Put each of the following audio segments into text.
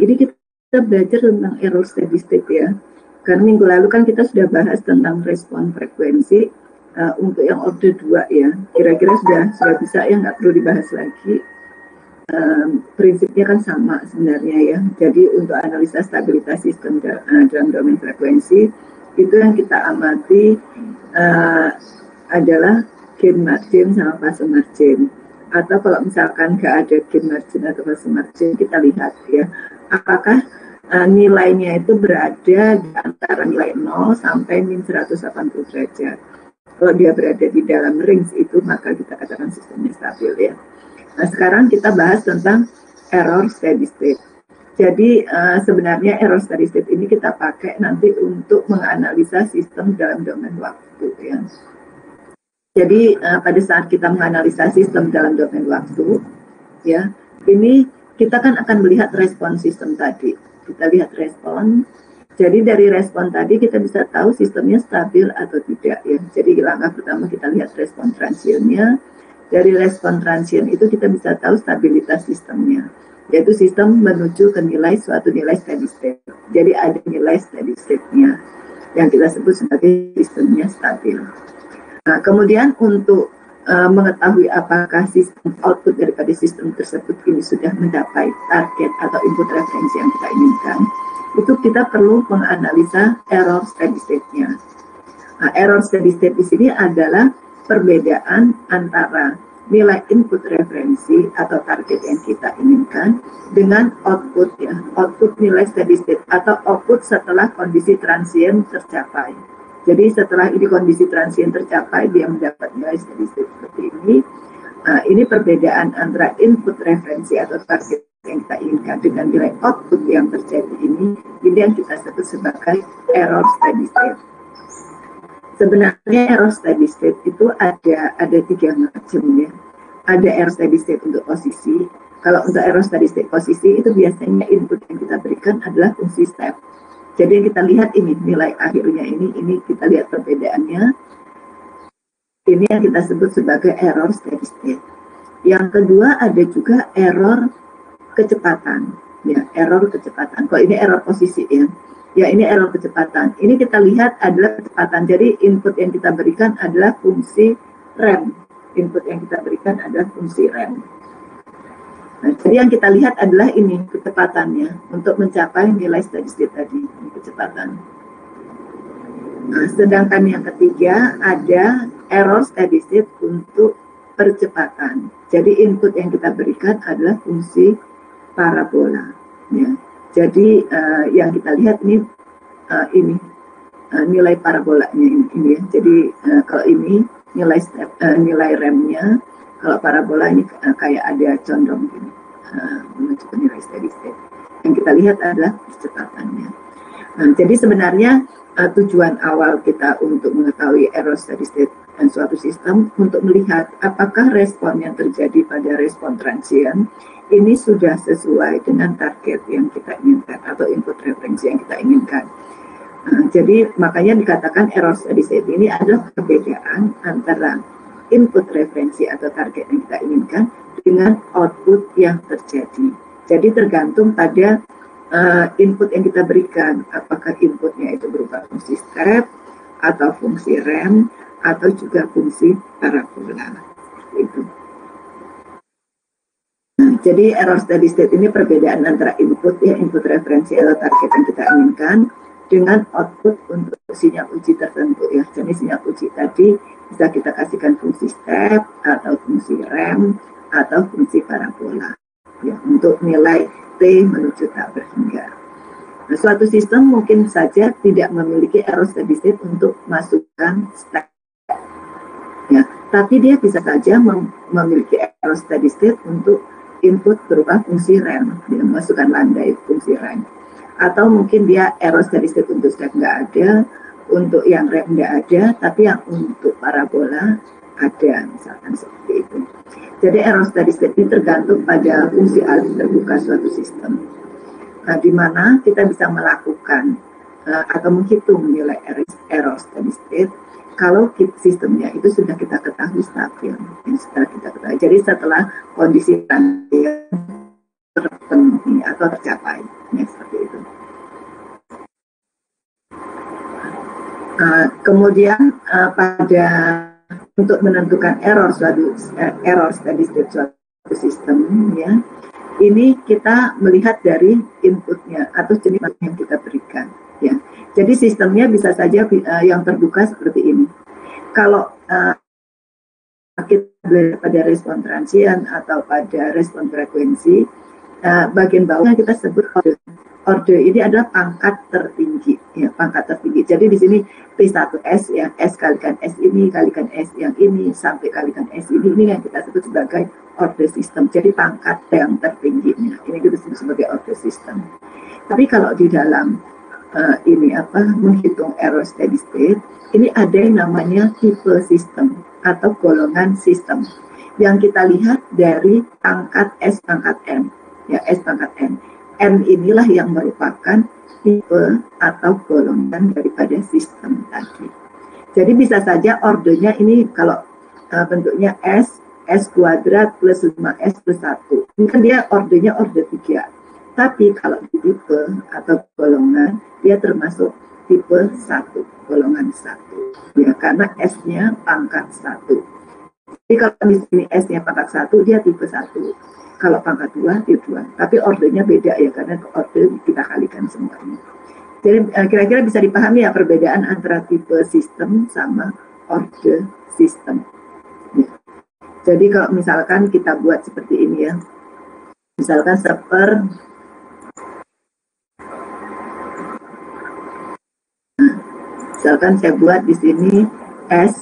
ini kita belajar tentang error steady state ya. Karena minggu lalu kan kita sudah bahas tentang respon frekuensi untuk yang order 2 ya. Kira-kira sudah bisa ya, nggak perlu dibahas lagi. Prinsipnya kan sama sebenarnya ya. Jadi untuk analisa stabilitas sistem dalam domain frekuensi, itu yang kita amati adalah gain margin sama fase margin. Atau kalau misalkan nggak ada gain margin atau fase margin, kita lihat ya, apakah nilainya itu berada di antara nilai 0 sampai min 180 derajat. Kalau dia berada di dalam range itu, maka kita katakan sistemnya stabil ya. Nah, sekarang kita bahas tentang error steady state. Jadi sebenarnya error steady state ini kita pakai nanti untuk menganalisa sistem dalam domain waktu ya. Jadi pada saat kita menganalisa sistem dalam domain waktu ya, ini kita kan akan melihat respon sistem tadi. Kita lihat respon. Jadi dari respon tadi kita bisa tahu sistemnya stabil atau tidak ya. Jadi langkah pertama kita lihat respon transiennya. Dari respon transien itu kita bisa tahu stabilitas sistemnya, yaitu sistem menuju ke suatu nilai steady state. Jadi ada nilai steady state-nya yang kita sebut sebagai sistemnya stabil. Nah, kemudian untuk mengetahui apakah sistem output daripada sistem tersebut ini sudah mencapai target atau input referensi yang kita inginkan, itu kita perlu menganalisa error steady state-nya. Nah, error steady state di sini adalah perbedaan antara nilai input referensi atau target yang kita inginkan dengan output ya, output nilai steady state atau output setelah kondisi transient tercapai. Jadi setelah ini kondisi transient tercapai, dia mendapat nilai steady state seperti ini. Ini perbedaan antara input referensi atau target yang kita inginkan dengan nilai output yang terjadi ini yang kita sebut sebagai error steady state. Sebenarnya error steady state itu ada 3 macam ya. Ada error steady state untuk posisi. Kalau untuk error steady state posisi itu biasanya input yang kita berikan adalah fungsi step. Jadi yang kita lihat ini nilai akhirnya ini kita lihat perbedaannya. Ini yang kita sebut sebagai error steady state. Yang kedua ada juga error kecepatan. Ya, error kecepatan. Kalau ini error posisi ya. Ya, ini error kecepatan. Ini kita lihat adalah kecepatan. Jadi input yang kita berikan adalah fungsi rem. Input yang kita berikan adalah fungsi rem. Nah, jadi yang kita lihat adalah ini kecepatannya untuk mencapai nilai steady state tadi. Ini kecepatan. Nah, sedangkan yang ketiga ada error steady state untuk percepatan. Jadi input yang kita berikan adalah fungsi parabola. Ya. Jadi yang kita lihat ini nilai parabolanya ini ya. Jadi kalau ini nilai remnya, kalau parabola ini kayak ada condong gini menuju ke nilai steady state. Yang kita lihat adalah kecepatannya. Jadi sebenarnya tujuan awal kita untuk mengetahui error steady state dan suatu sistem untuk melihat apakah respon yang terjadi pada respon transient ini sudah sesuai dengan target yang kita inginkan atau input referensi yang kita inginkan. Jadi makanya dikatakan error steady state ini adalah perbedaan antara input referensi atau target yang kita inginkan dengan output yang terjadi. Jadi tergantung pada input yang kita berikan, apakah inputnya itu berupa fungsi step atau fungsi rem atau juga fungsi parabola. Itu. Jadi error steady state ini perbedaan antara input referensi atau target yang kita inginkan dengan output untuk sinyal uji tertentu ya. Jadi sinyal uji tadi bisa kita kasihkan fungsi step atau fungsi rem atau fungsi parabola ya untuk nilai T menuju tak berhingga. Nah, suatu sistem mungkin saja tidak memiliki error steady state untuk masukkan step ya, tapi dia bisa saja memiliki error steady state untuk input berupa fungsi rem, dia masukkan landai fungsi rem. Atau mungkin dia error steady state untuk step nggak ada, untuk yang rem nggak ada, tapi yang untuk parabola ada, misalkan seperti itu. Jadi error steady state ini tergantung pada fungsi alif terbuka suatu sistem. Nah, di mana kita bisa melakukan atau menghitung nilai error steady state kalau sistemnya itu sudah kita ketahui stabil, yang sudah kita ketahui. Jadi setelah kondisi transient terpenuhi atau tercapai, ya, seperti itu. Kemudian pada untuk menentukan error steady state suatu sistem, ya, ini kita melihat dari inputnya atau jenis yang kita berikan, ya. Jadi sistemnya bisa saja yang terbuka seperti ini. Kalau kita belajar pada respon transient atau pada respon frekuensi, bagian bawahnya kita sebut order. Order ini adalah pangkat tertinggi, ya, pangkat tertinggi. Jadi di sini P1S, ya, S kalikan S ini kalikan S yang ini sampai kalikan S ini yang kita sebut sebagai order system. Jadi pangkat yang tertingginya ini kita sebut sebagai order system. Tapi kalau di dalam menghitung error steady state, ini ada yang namanya tipe sistem atau golongan sistem yang kita lihat dari pangkat S pangkat N, ya, S pangkat N. N inilah yang merupakan tipe atau golongan daripada sistem tadi. Jadi bisa saja ordernya ini kalau bentuknya S kuadrat plus 5S plus 1. Ini kan dia ordernya order 3. Tapi kalau di tipe atau golongan, dia termasuk tipe 1, golongan 1. Ya, karena S-nya pangkat 1. Jadi kalau di sini S-nya pangkat 1, dia tipe 1. Kalau pangkat 2, tipe 2. Tapi ordernya beda, ya, karena order kita kalikan semuanya. Jadi kira-kira bisa dipahami ya perbedaan antara tipe sistem sama order sistem. Ya. Jadi kalau misalkan kita buat seperti ini, ya. Misalkan misalkan saya buat di sini S,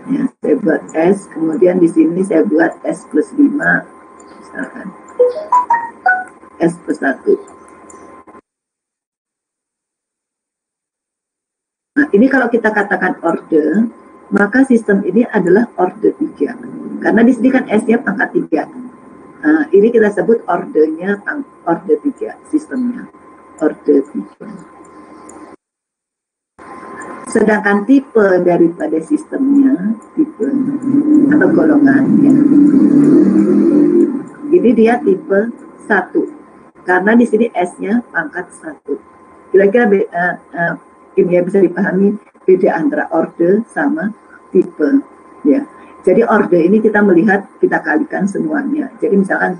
ya, saya buat S, kemudian di sini saya buat S plus 5, misalkan S plus 1. Nah, ini kalau kita katakan order, maka sistem ini adalah order 3. Karena di sini kan S-nya pangkat 3. Nah, ini kita sebut ordernya order 3, sistemnya order 3. Sedangkan tipe daripada sistemnya, tipe atau golongan, ya, ini dia tipe 1. Karena di sini S-nya pangkat 1. Kira-kira ini ya bisa dipahami beda antara order sama tipe, ya. Jadi order ini kita melihat, kita kalikan semuanya. Jadi misalkan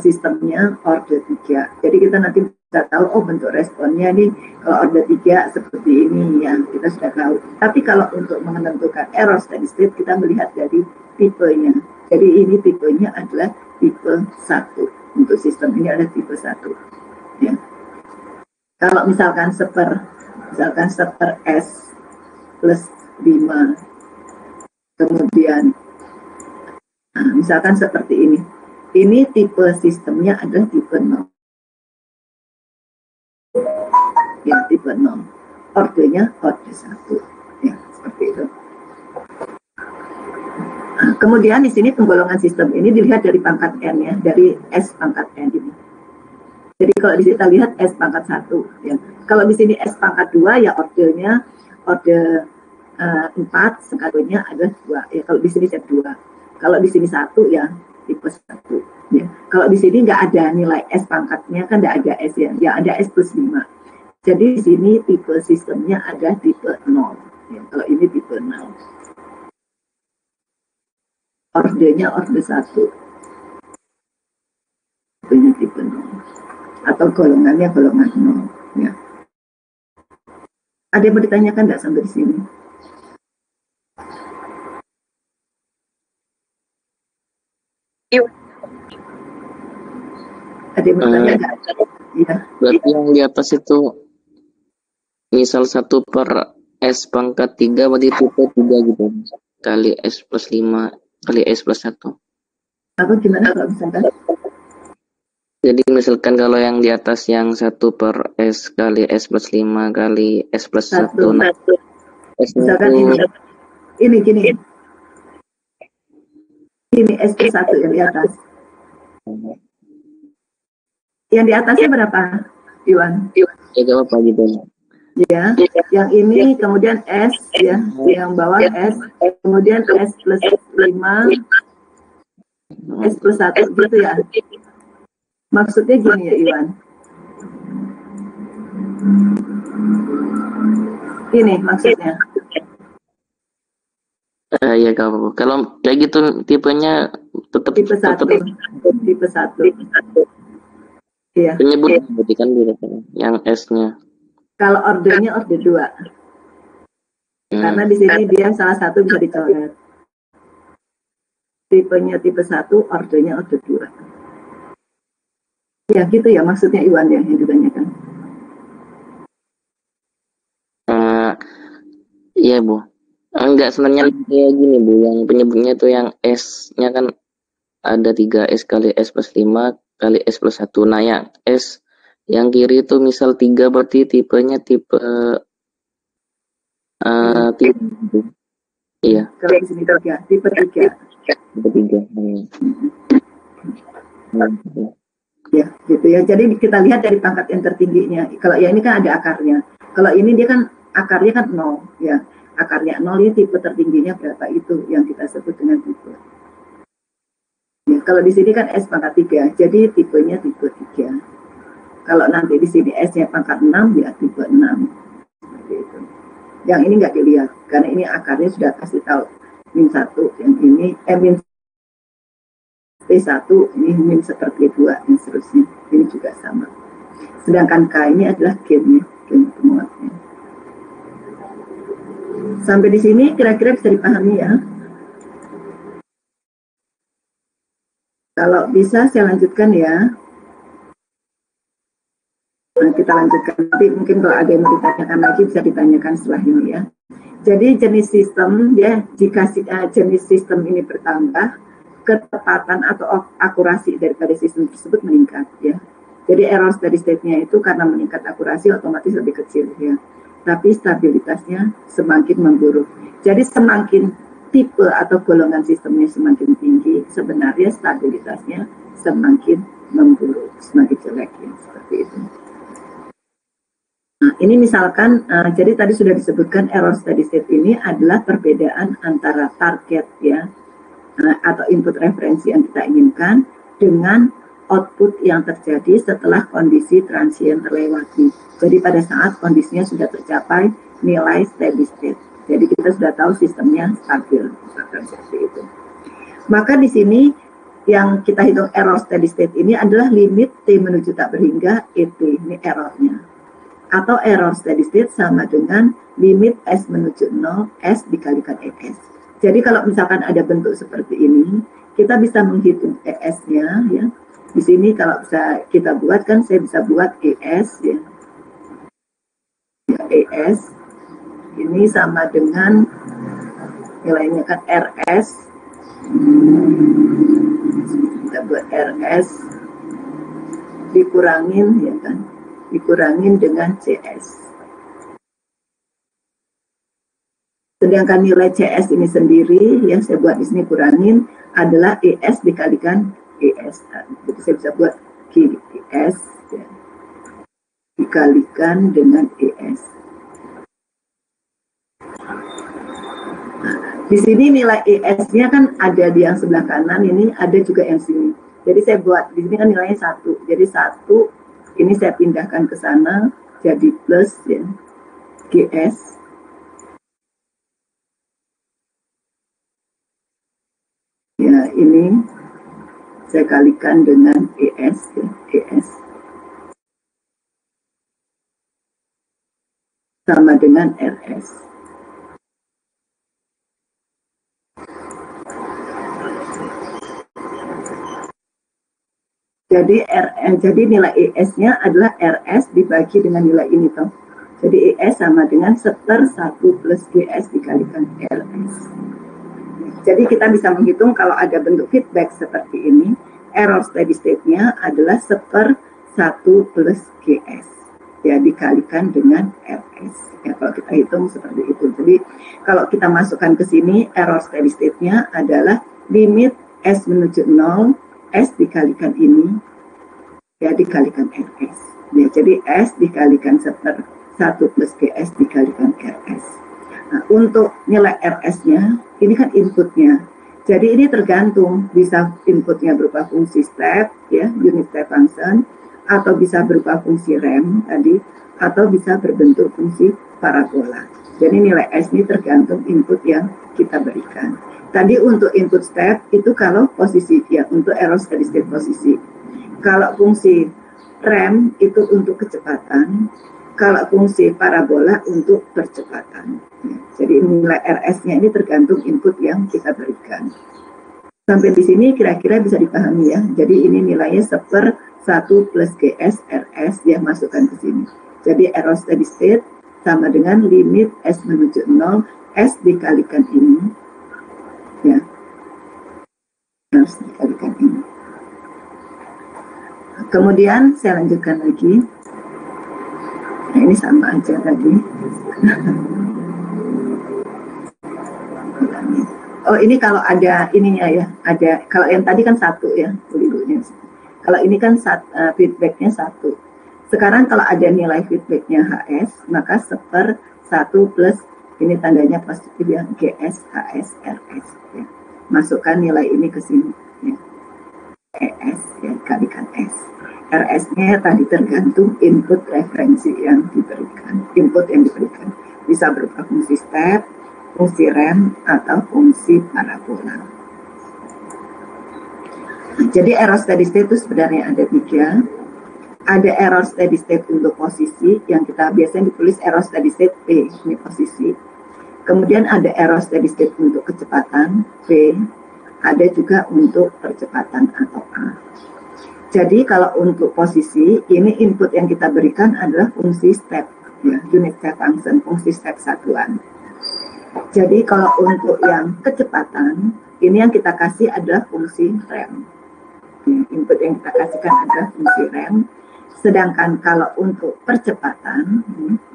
sistemnya order 3. Jadi kita nanti bisa tahu, oh bentuk responnya nih kalau order 3 seperti ini, ya, kita sudah tahu. Tapi kalau untuk menentukan error steady state, kita melihat dari tipenya. Jadi ini tipenya adalah tipe 1. Untuk sistem ini ada tipe 1. Ya. Kalau misalkan seper S plus 5, kemudian misalkan seperti ini. Ini tipe sistemnya adalah tipe 0. Ya, tipe 0. Ordernya order 1. Ya, seperti itu. Kemudian di sini penggolongan sistem ini dilihat dari pangkat N, ya, dari S pangkat N ini. Jadi kalau di sini kita lihat S pangkat 1, ya. Kalau di sini S pangkat 2, ya ordernya order 4, skalanya adalah 2. Ya, kalau di sini set 2. Kalau di sini 1, ya tipe 1. Ya. Kalau di sini nggak ada nilai S pangkatnya, kan nggak ada S, ya. Ya ada S plus 5. Jadi di sini tipe sistemnya ada tipe 0. Ya, kalau ini tipe 0. Ordernya order 1. Tipenya tipe 0. Atau golongannya golongan 0. Ya. Ada yang mau ditanyakan nggak sampai di sini? Yuk. Ada yang bertanya nggak? Ya. Berarti yang di atas itu misal 1 per S pangkat 3 berarti tipe 3 gitu. Kali S plus 5 kali S plus 1. Apa gimana kalau misalkan? Jadi misalkan kalau yang di atas yang 1 per S kali S plus 5 kali S plus 1. Nah, misalkan ini gini. Ini S plus 1 yang di atas. Yang di atasnya berapa, Iwan? Ya gak apa-apa gitu. Ya, yang ini kemudian S, ya, yang bawah S, kemudian S plus 5, S plus 1 gitu, ya. Maksudnya gini ya Iwan. Ini maksudnya. Ya kalau kayak gitu tipenya tetap Tipe 1. Tipe 1. Iya. Penyebut berarti kan yang S-nya. Kalau ordernya order 2. Karena di sini dia salah satu bisa dicoret. Tipenya tipe 1, ordernya order 2. Ya gitu ya maksudnya Iwan yang ditanyakan. Iya Bu. Enggak, sebenarnya kayak gini Bu, yang penyebutnya tuh yang S-nya kan ada 3 S kali S plus 5 kali S plus 1. Nah yang S yang kiri itu misal 3 berarti tipenya tipe iya. Kalau di sini 3, tipe 3. Tipe 3. Ya, gitu ya. Jadi kita lihat dari pangkat yang tertingginya. Kalau ya ini kan ada akarnya. Kalau ini dia kan akarnya kan 0, ya. Akarnya 0 ini tipe tertingginya berapa itu yang kita sebut dengan tipe. Ya, kalau di sini kan S pangkat 3, jadi tipenya tipe 3. Kalau nanti di sini S-nya pangkat 6, ya tipe 6. Seperti itu. Yang ini nggak dilihat, karena ini akarnya sudah kasih tahu min 1, yang ini min P1, ini min seperti 2, dan seterusnya. Ini juga sama. Sedangkan K ini adalah gennya, gen penguatnya. Sampai di sini kira-kira bisa dipahami ya. Kalau bisa saya lanjutkan ya. Nah, kita lanjutkan. Nanti mungkin kalau ada yang mau ditanyakan lagi bisa ditanyakan setelah ini ya. Jadi jenis sistem ya, jika jenis sistem ini bertambah, ketepatan atau akurasi daripada sistem tersebut meningkat ya. Jadi error steady state-nya itu karena meningkat akurasi otomatis lebih kecil ya. Tapi stabilitasnya semakin memburuk. Jadi semakin tipe atau golongan sistemnya semakin tinggi, sebenarnya stabilitasnya semakin memburuk, semakin jelek ya, seperti itu. Nah, ini misalkan, jadi tadi sudah disebutkan error steady state ini adalah perbedaan antara target ya, atau input referensi yang kita inginkan dengan output yang terjadi setelah kondisi transient terlewati. Jadi pada saat kondisinya sudah tercapai nilai steady state. Jadi kita sudah tahu sistemnya stabil, seperti itu. Maka di sini yang kita hitung error steady state ini adalah limit T menuju tak berhingga ET, ini errornya. Atau error steady state sama dengan limit S menuju 0, S dikalikan ES. Jadi kalau misalkan ada bentuk seperti ini, kita bisa menghitung ES-nya ya. Di sini kalau bisa kita buat kan, saya bisa buat ES ya. ES ini sama dengan nilainya kan RS. Kita buat RS dikurangin ya kan, dikurangin dengan CS. Sedangkan nilai CS ini sendiri yang saya buat di sini kurangin adalah ES dikalikan ES. Jadi saya bisa buat QS ya, dikalikan dengan ES. Nah, di sini nilai ES-nya kan ada di yang sebelah kanan, ini ada juga yang sini. Jadi saya buat di sini kan nilainya 1. Jadi 1 ini saya pindahkan ke sana jadi plus ya, GS. Ya, ini saya kalikan dengan ES ya, ES sama dengan RS. Jadi nilai ES-nya adalah RS dibagi dengan nilai ini toh. Jadi ES sama dengan 1/1 plus GS dikalikan RS. Jadi kita bisa menghitung kalau ada bentuk feedback seperti ini, error steady state-nya adalah 1/1 plus GS. Ya, dikalikan dengan RS. Ya, kalau kita hitung seperti itu. Jadi kalau kita masukkan ke sini, error steady state-nya adalah limit S menuju 0, S dikalikan ini, ya dikalikan RS. Ya, jadi S dikalikan 1/1 plus GS dikalikan RS. Nah, untuk nilai RS-nya, ini kan inputnya. Jadi ini tergantung, bisa inputnya berupa fungsi step, ya, unit step function, atau bisa berupa fungsi rem tadi, atau bisa berbentuk fungsi parabola. Jadi nilai S ini tergantung input yang kita berikan. Tadi untuk input step itu kalau posisi, ya, untuk error steady state posisi. Kalau fungsi rem itu untuk kecepatan, kalau fungsi parabola untuk percepatan. Jadi nilai RS-nya ini tergantung input yang kita berikan. Sampai di sini kira-kira bisa dipahami ya. Jadi ini nilainya 1 plus GS RS dia masukkan ke sini. Jadi error steady state sama dengan limit S menuju 0, S dikalikan ini. Ya. Harus dikalikan ini. Kemudian saya lanjutkan lagi. Nah, ini sama aja tadi. Oh, ini kalau ada ininya ya, ada. Kalau yang tadi kan 1 ya, dulunya. Kalau ini kan feedbacknya 1. Sekarang kalau ada nilai feedbacknya HS, maka 1 plus ini tandanya positif ya, GS, HS, RS. Ya. Masukkan nilai ini ke sini. Ya. ES ya, kalikan S. RS-nya tadi tergantung input referensi yang diberikan. Input yang diberikan bisa berupa fungsi step, fungsi rem, atau fungsi parabola. Jadi error steady state itu sebenarnya ada 3. Ada error steady state untuk posisi yang kita biasanya ditulis error steady state P, ini posisi. Kemudian ada error steady state untuk kecepatan V, ada juga untuk percepatan atau A. Jadi kalau untuk posisi, ini input yang kita berikan adalah fungsi step, ya, unit step function, fungsi step satuan. Jadi kalau untuk yang kecepatan, ini yang kita kasih adalah fungsi rem. Input yang kita kasihkan adalah fungsi rem. Sedangkan kalau untuk percepatan,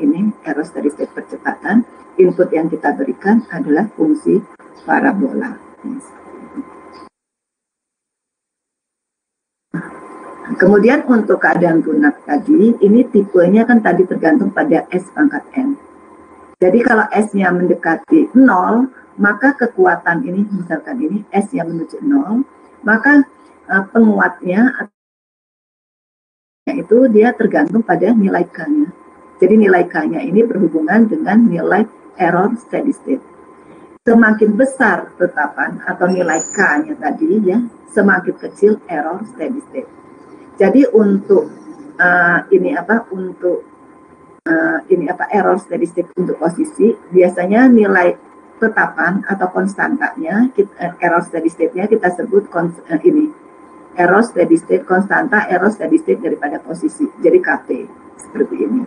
ini error steady state percepatan, input yang kita berikan adalah fungsi parabola. Kemudian untuk keadaan lunak tadi, ini tipenya kan tadi tergantung pada S pangkat N. Jadi kalau S-nya mendekati 0, maka kekuatan ini, misalkan ini S-nya menuju 0, maka penguatnya itu dia tergantung pada nilai K-nya. Jadi nilai K-nya ini berhubungan dengan nilai error steady state. Semakin besar tetapan atau nilai K-nya tadi ya, semakin kecil error steady state. Jadi untuk error steady state untuk posisi biasanya nilai tetapan atau konstantanya error steady state-nya kita sebut error steady state konstanta error steady state daripada posisi. Jadi KP seperti ini.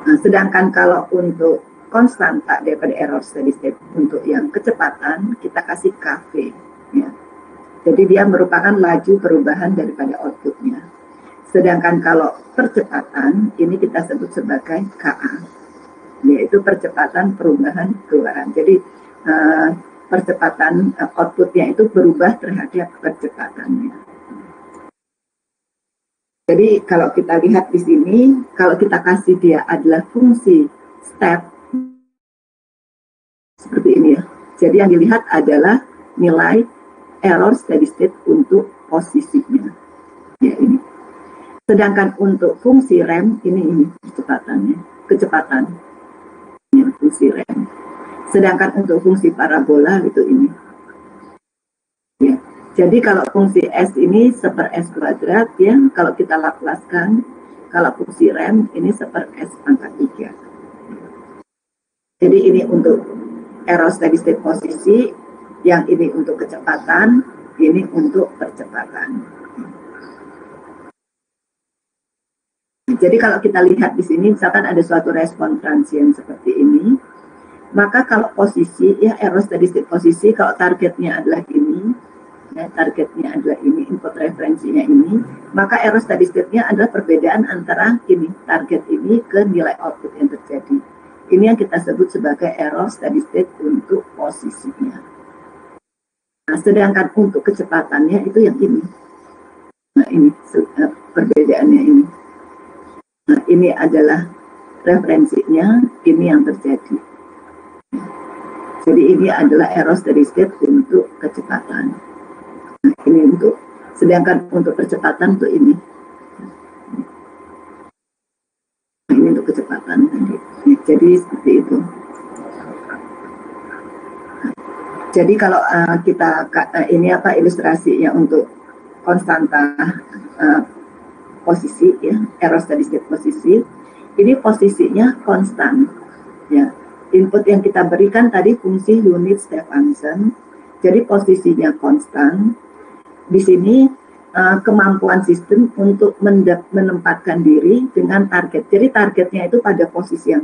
Nah, sedangkan kalau untuk konstanta daripada error steady state untuk yang kecepatan kita kasih KV ya. Jadi dia merupakan laju perubahan daripada outputnya. Sedangkan kalau percepatan, ini kita sebut sebagai KA, yaitu percepatan perubahan keluaran. Jadi percepatan outputnya itu berubah terhadap percepatannya. Jadi kalau kita lihat di sini, kalau kita kasih dia adalah fungsi step, seperti ini ya. Jadi yang dilihat adalah nilai error steady state untuk posisinya. Ya ini. Sedangkan untuk fungsi rem ini kecepatan. Ya, fungsi rem. Sedangkan untuk fungsi parabola itu ini. Ya. Jadi kalau fungsi S ini 1/S kuadrat ya, kalau kita laplaskan, kalau fungsi rem ini 1/S pangkat 3. Jadi ini untuk error steady state posisi, yang ini untuk kecepatan, ini untuk percepatan. Jadi kalau kita lihat di sini, misalkan ada suatu respon transient seperti ini, maka kalau posisi, ya error steady state posisi, kalau targetnya adalah ini, ya, targetnya adalah ini, input referensinya ini, maka error steady state-nya adalah perbedaan antara ini, target ini ke nilai output yang terjadi. Ini yang kita sebut sebagai error steady state untuk posisinya. Nah, sedangkan untuk kecepatannya itu yang ini. Nah, ini perbedaannya ini. Nah, ini adalah referensinya, ini yang terjadi. Jadi ini adalah error steady state untuk kecepatan. Nah, ini untuk, sedangkan untuk percepatan untuk ini. Nah, ini untuk kecepatan tadi. Jadi seperti itu. Jadi kalau kita ini apa ilustrasinya untuk konstanta posisi ya, error steady state posisi, ini posisinya konstan ya. Input yang kita berikan tadi fungsi unit step function, jadi posisinya konstan. Di sini kemampuan sistem untuk menempatkan diri dengan target. Jadi targetnya itu pada posisi yang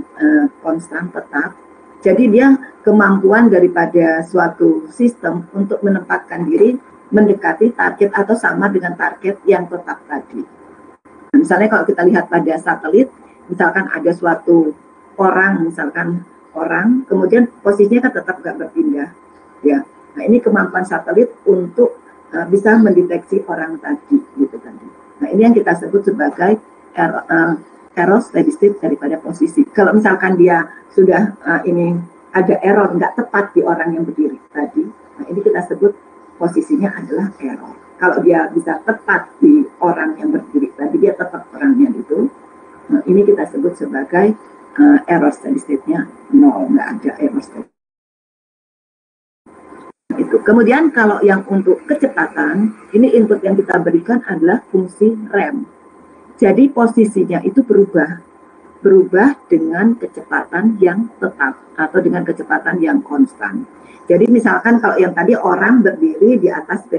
konstan tetap. Jadi dia kemampuan daripada suatu sistem untuk menempatkan diri mendekati target atau sama dengan target yang tetap tadi. Nah, misalnya kalau kita lihat pada satelit, misalkan ada suatu orang, kemudian posisinya kan tetap nggak berpindah. Ya, nah ini kemampuan satelit untuk bisa mendeteksi orang tadi, gitu tadi. Nah ini yang kita sebut sebagai error steady state daripada posisi. Kalau misalkan dia sudah ini ada error nggak tepat di orang yang berdiri tadi, nah ini kita sebut posisinya adalah error. Kalau dia bisa tepat di orang yang berdiri tadi, dia tepat orangnya itu, nah ini kita sebut sebagai error steady state-nya 0, nggak ada error steady. Itu. Kemudian kalau yang untuk kecepatan, ini input yang kita berikan adalah fungsi rem. Jadi posisinya itu berubah dengan kecepatan yang tetap atau dengan kecepatan yang konstan. Jadi misalkan kalau yang tadi orang berdiri di atas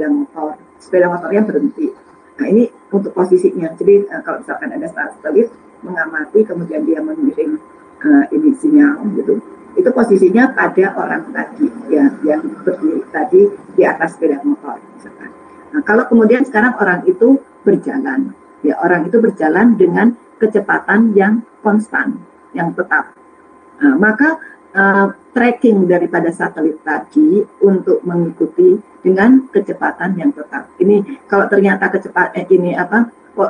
sepeda motornya berhenti. Nah ini untuk posisinya. Jadi kalau misalkan ada satelit mengamati kemudian dia mengirim ini sinyal gitu, itu posisinya pada orang tadi ya, yang berdiri tadi di atas sepeda motor misalkan. Nah kalau kemudian sekarang orang itu berjalan, ya orang itu berjalan dengan kecepatan yang konstan, yang tetap. Nah, maka tracking daripada satelit tadi untuk mengikuti dengan kecepatan yang tetap. Ini kalau ternyata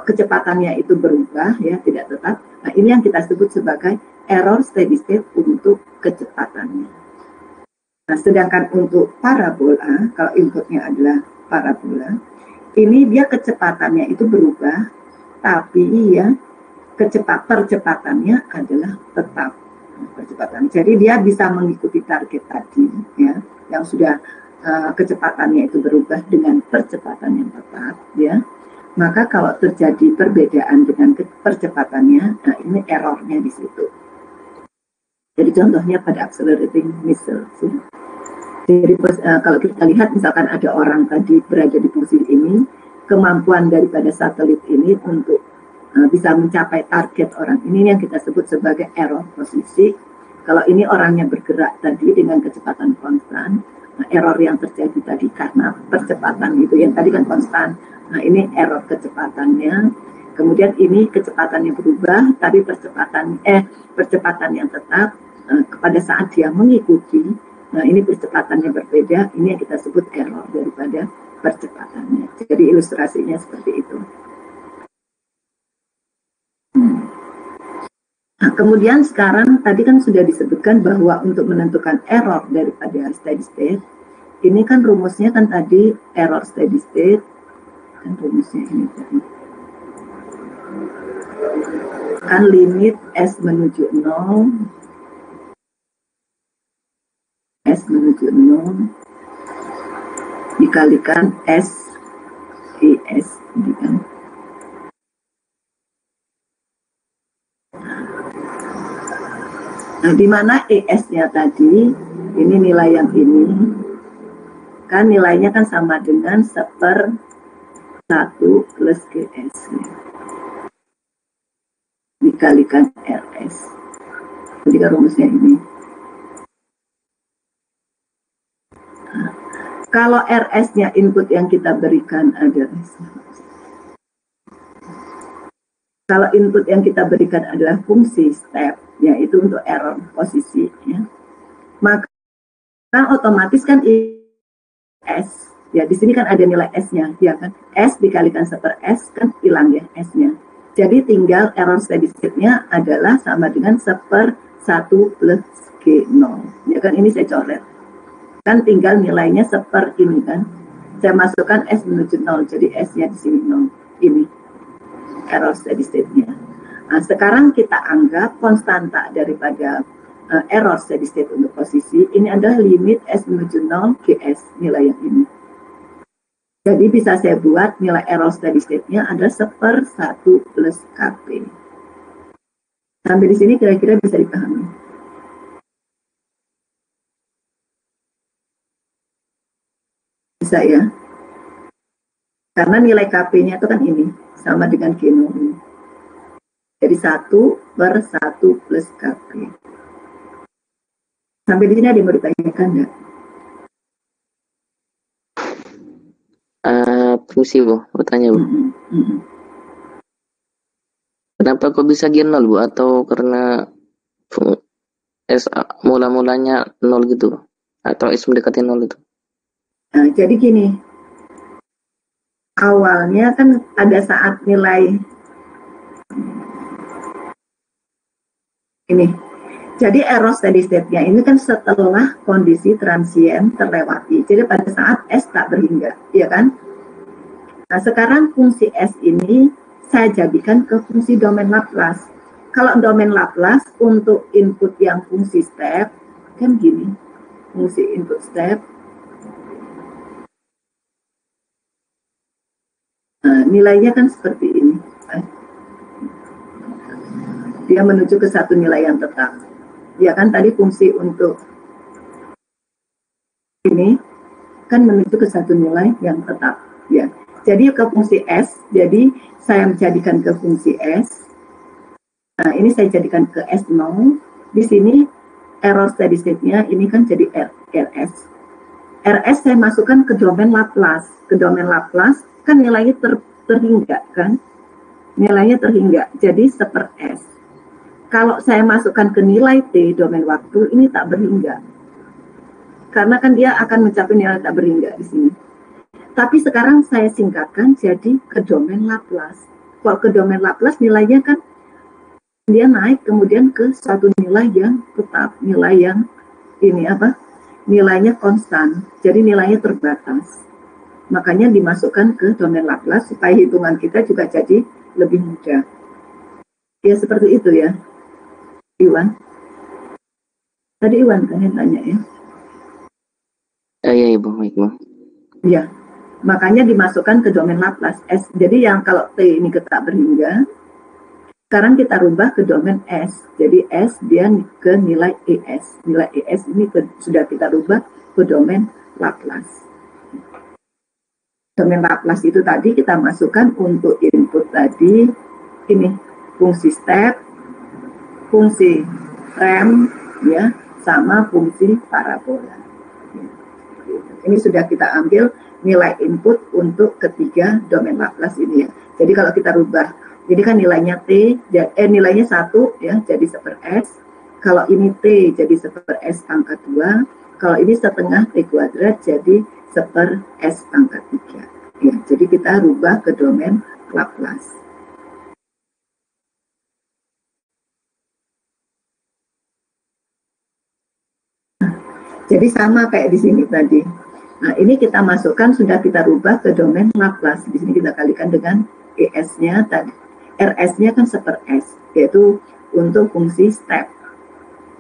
kecepatannya itu berubah ya, tidak tetap. Nah, ini yang kita sebut sebagai error steady state untuk kecepatannya. Nah, sedangkan untuk parabola, kalau inputnya adalah parabola, ini dia kecepatannya itu berubah, tapi ya percepatannya adalah tetap percepatan. Jadi dia bisa mengikuti target tadi ya, yang sudah kecepatannya itu berubah dengan percepatan yang tetap ya. Maka kalau terjadi perbedaan dengan percepatannya, nah ini errornya di situ. Jadi contohnya pada accelerating missiles. Ya. Jadi kalau kita lihat misalkan ada orang tadi berada di posisi ini, kemampuan daripada satelit ini untuk bisa mencapai target orang ini yang kita sebut sebagai error posisi. Kalau ini orangnya bergerak tadi dengan kecepatan konstan, nah error yang terjadi tadi karena percepatan gitu, yang tadi kan konstan. Nah ini error kecepatannya. Kemudian ini kecepatannya berubah, tapi percepatan yang tetap pada saat dia mengikuti. Nah ini percepatannya berbeda. Ini yang kita sebut error daripada percepatannya. Jadi ilustrasinya seperti itu. Nah, kemudian sekarang tadi kan sudah disebutkan bahwa untuk menentukan error daripada steady state, ini kan rumusnya kan tadi error steady state, kan rumusnya ini tadi. Kan limit S menuju 0, S menuju 0, dikalikan S, ES, ini kan. Nah, di mana ES-nya tadi, ini nilai yang ini, kan nilainya kan sama dengan 1/1 plus GS. Dikalikan RS. Jadi kan rumusnya ini. Nah, kalau RS-nya input yang kita berikan adalah, kalau input yang kita berikan adalah fungsi step, yaitu untuk error posisi, ya, maka otomatis kan S, ya di sini kan ada nilai S-nya, ya kan, S dikalikan 1/S kan hilang ya S-nya. Jadi tinggal error steady state-nya adalah sama dengan 1/1 plus G0, ya kan ini saya coret. Kan tinggal nilainya seperti ini kan. Saya masukkan S menuju 0, jadi S-nya di sini 0. Ini error steady state-nya. Nah, sekarang kita anggap konstanta daripada error steady state untuk posisi ini adalah limit S menuju 0 GS, nilai yang ini. Jadi bisa saya buat nilai error steady state-nya ada 1/1 plus KP. Sampai di sini kira-kira bisa dipahami. Bisa ya? Karena nilai KP-nya itu kan ini, sama dengan G0 ini. Jadi 1/1 plus KP. Sampai di sini ada yang mau ditanyakan nggak? Fungsi Bu, bertanya Bu. Kenapa kok bisa G0 Bu? Atau karena S mula-mulanya 0 gitu? Atau S mendekati 0 itu? Nah, jadi gini, awalnya kan ada saat nilai ini. Jadi error steady state-nya ini kan setelah kondisi transient terlewati. Jadi pada saat S tak berhingga, ya kan? Nah, sekarang fungsi S ini saya jadikan ke fungsi domain Laplace. Kalau domain Laplace untuk input yang fungsi step, kan gini, fungsi input step. Nah, nilainya kan seperti ini. Dia menuju ke satu nilai yang tetap. Ya kan tadi fungsi untuk ini kan menuju ke satu nilai yang tetap. Ya. Jadi ke fungsi S, jadi saya menjadikan ke fungsi S. Nah, ini saya jadikan ke S0. Di sini error steady state-nya ini kan jadi RS. RS saya masukkan ke domain Laplace. Ke domain Laplace kan nilainya terhingga kan? Nilainya terhingga. Jadi 1/S. Kalau saya masukkan ke nilai T domain waktu ini tak berhingga. Karena kan dia akan mencapai nilai tak berhingga di sini. Tapi sekarang saya singkatkan jadi ke domain Laplace. Kalau ke domain Laplace nilainya kan dia naik kemudian ke suatu nilai yang tetap, nilai yang ini apa? Nilainya konstan. Jadi nilainya terbatas. Makanya dimasukkan ke domain Laplace supaya hitungan kita juga jadi lebih mudah. Ya seperti itu ya. Iwan. Tadi Iwan kan yang tanya ya. Iya Ibu, baik Bu. Ya. Makanya dimasukkan ke domain Laplace S. Jadi yang kalau T ini tak berhingga, sekarang kita rubah ke domain S. Jadi S dia ke nilai ES. Nilai ES ini sudah kita rubah ke domain Laplace. Domain Laplace itu tadi kita masukkan untuk input tadi ini fungsi step, fungsi rem, ya, sama fungsi parabola. Ini sudah kita ambil nilai input untuk ketiga domain Laplace ini ya. Jadi kalau kita rubah, jadi kan nilainya T, nilainya 1 ya, jadi 1/S. Kalau ini T jadi 1/S pangkat 2. Kalau ini setengah T kuadrat jadi 1/S pangkat 3. Ya, jadi kita rubah ke domain Laplace. Jadi sama kayak di sini tadi. Nah, ini kita masukkan, sudah kita rubah ke domain Laplace. Di sini kita kalikan dengan ES-nya tadi. RS-nya kan 1/S, yaitu untuk fungsi step.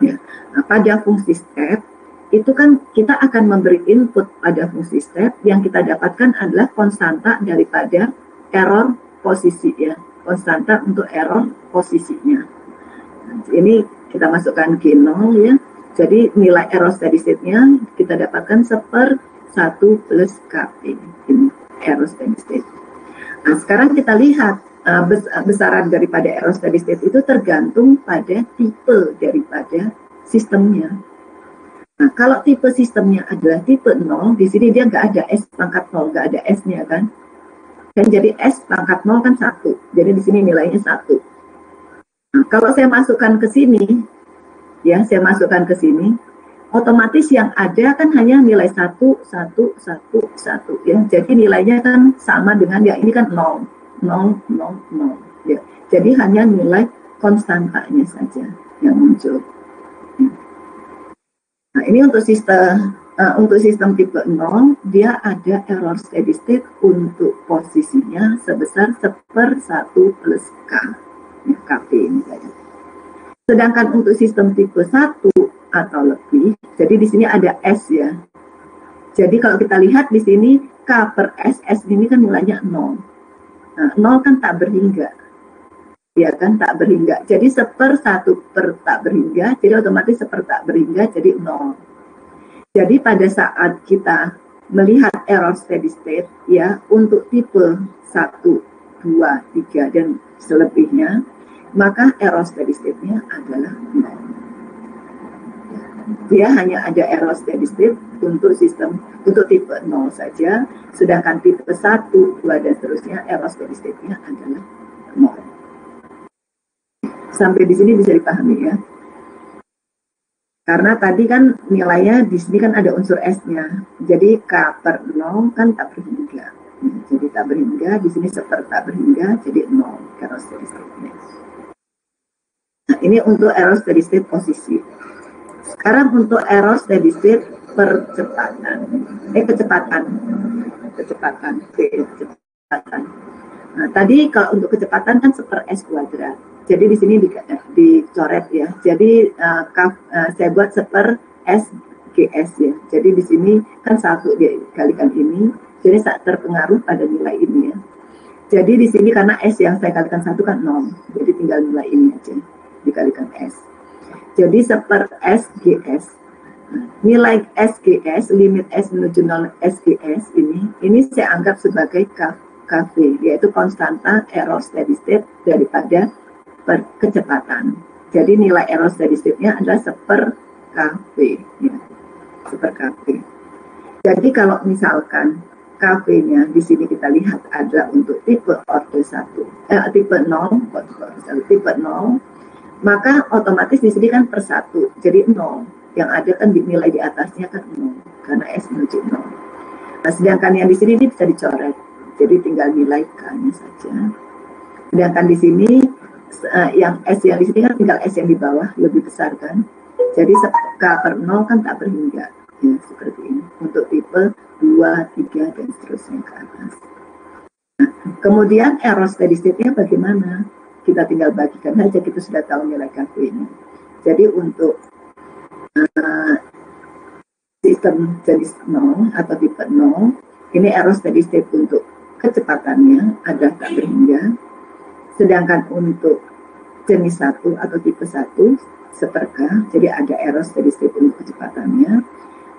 Ya. Nah, pada fungsi step, itu kan kita akan memberi input pada fungsi step, yang kita dapatkan adalah konstanta daripada error posisi ya. Konstanta untuk error posisinya. Nah, ini kita masukkan G0 ya. Jadi nilai error steady state-nya kita dapatkan 1/1 plus KP. Ini error steady state. Nah, sekarang kita lihat besaran daripada error steady state itu tergantung pada tipe daripada sistemnya. Nah, kalau tipe sistemnya adalah tipe 0, di sini dia nggak ada S pangkat 0, nggak ada S-nya kan. Dan jadi S pangkat 0 kan 1. Jadi di sini nilainya 1. Nah, kalau saya masukkan ke sini, ya, saya masukkan ke sini, otomatis yang ada kan hanya nilai 1, 1, 1, 1 ya. Jadi nilainya kan sama dengan ya ini kan 0, 0, 0, 0 ya. Jadi hanya nilai konstantanya saja yang muncul. Nah, ini untuk sistem untuk sistem tipe 0, dia ada error steady state untuk posisinya sebesar 1/1 plus K, ya, Kp misalnya. Sedangkan untuk sistem tipe 1 atau lebih, jadi di sini ada S ya. Jadi kalau kita lihat di sini K per S, S ini kan nilainya 0. Nah, 0 kan tak berhingga. Ya kan, tak berhingga. Jadi 1/1 per tak berhingga, jadi otomatis 1 tak berhingga, jadi 0. Jadi pada saat kita melihat error steady state, ya, untuk tipe 1, 2, 3, dan selebihnya, maka error steady state-nya adalah 0. Dia hanya ada error steady state untuk sistem, untuk tipe 0 saja, sedangkan tipe 1, 2, dan seterusnya error steady state-nya adalah 0. Sampai di sini bisa dipahami ya. Karena tadi kan nilainya di sini kan ada unsur S-nya. Jadi K per 0 kan tak berhingga. Jadi tak berhingga, di sini 1 tak berhingga, jadi 0 error steady state-nya. Nah, ini untuk error steady state posisi. Sekarang untuk error steady state kecepatan. Nah, tadi kalau untuk kecepatan kan 1/s kuadrat. Jadi di sini dicoret ya. Jadi saya buat 1/s GS ya. Jadi di sini kan 1 dikalikan ini, jadi terpengaruh pada nilai ini ya. Jadi di sini karena S yang saya kalikan 1 kan 0, jadi tinggal nilai ini aja dikalikan S. Jadi 1/s GS. Nilai SGS, limit S menuju 0 SGS ini saya anggap sebagai KV, yaitu konstanta error steady state daripada kecepatan. Jadi nilai error steady state-nya adalah 1/KV, ya, 1/KV. Jadi kalau misalkan KV-nya di sini kita lihat adalah untuk tipe orde 1, tipe 0, tipe 0, maka otomatis di sini kan per 1, jadi 0. Yang ada kan nilai di atasnya kan 0, karena S menuju 0. Nah, sedangkan yang di sini ini bisa dicoret, jadi tinggal nilai K-nya saja. Sedangkan di sini yang S yang di sini kan tinggal S yang di bawah lebih besar kan. Jadi K per 0 kan tak berhingga. Ya, seperti ini. Untuk tipe 2, 3, dan seterusnya ke atas. Nah, kemudian error steady state-nya bagaimana? Kita tinggal bagikan saja, kita sudah tahu nilai KV-nya. Jadi untuk sistem jenis 0 atau tipe 0, ini error steady state untuk kecepatannya ada tak berhingga. Sedangkan untuk jenis 1 atau tipe 1, 1/K, jadi ada error steady state untuk kecepatannya.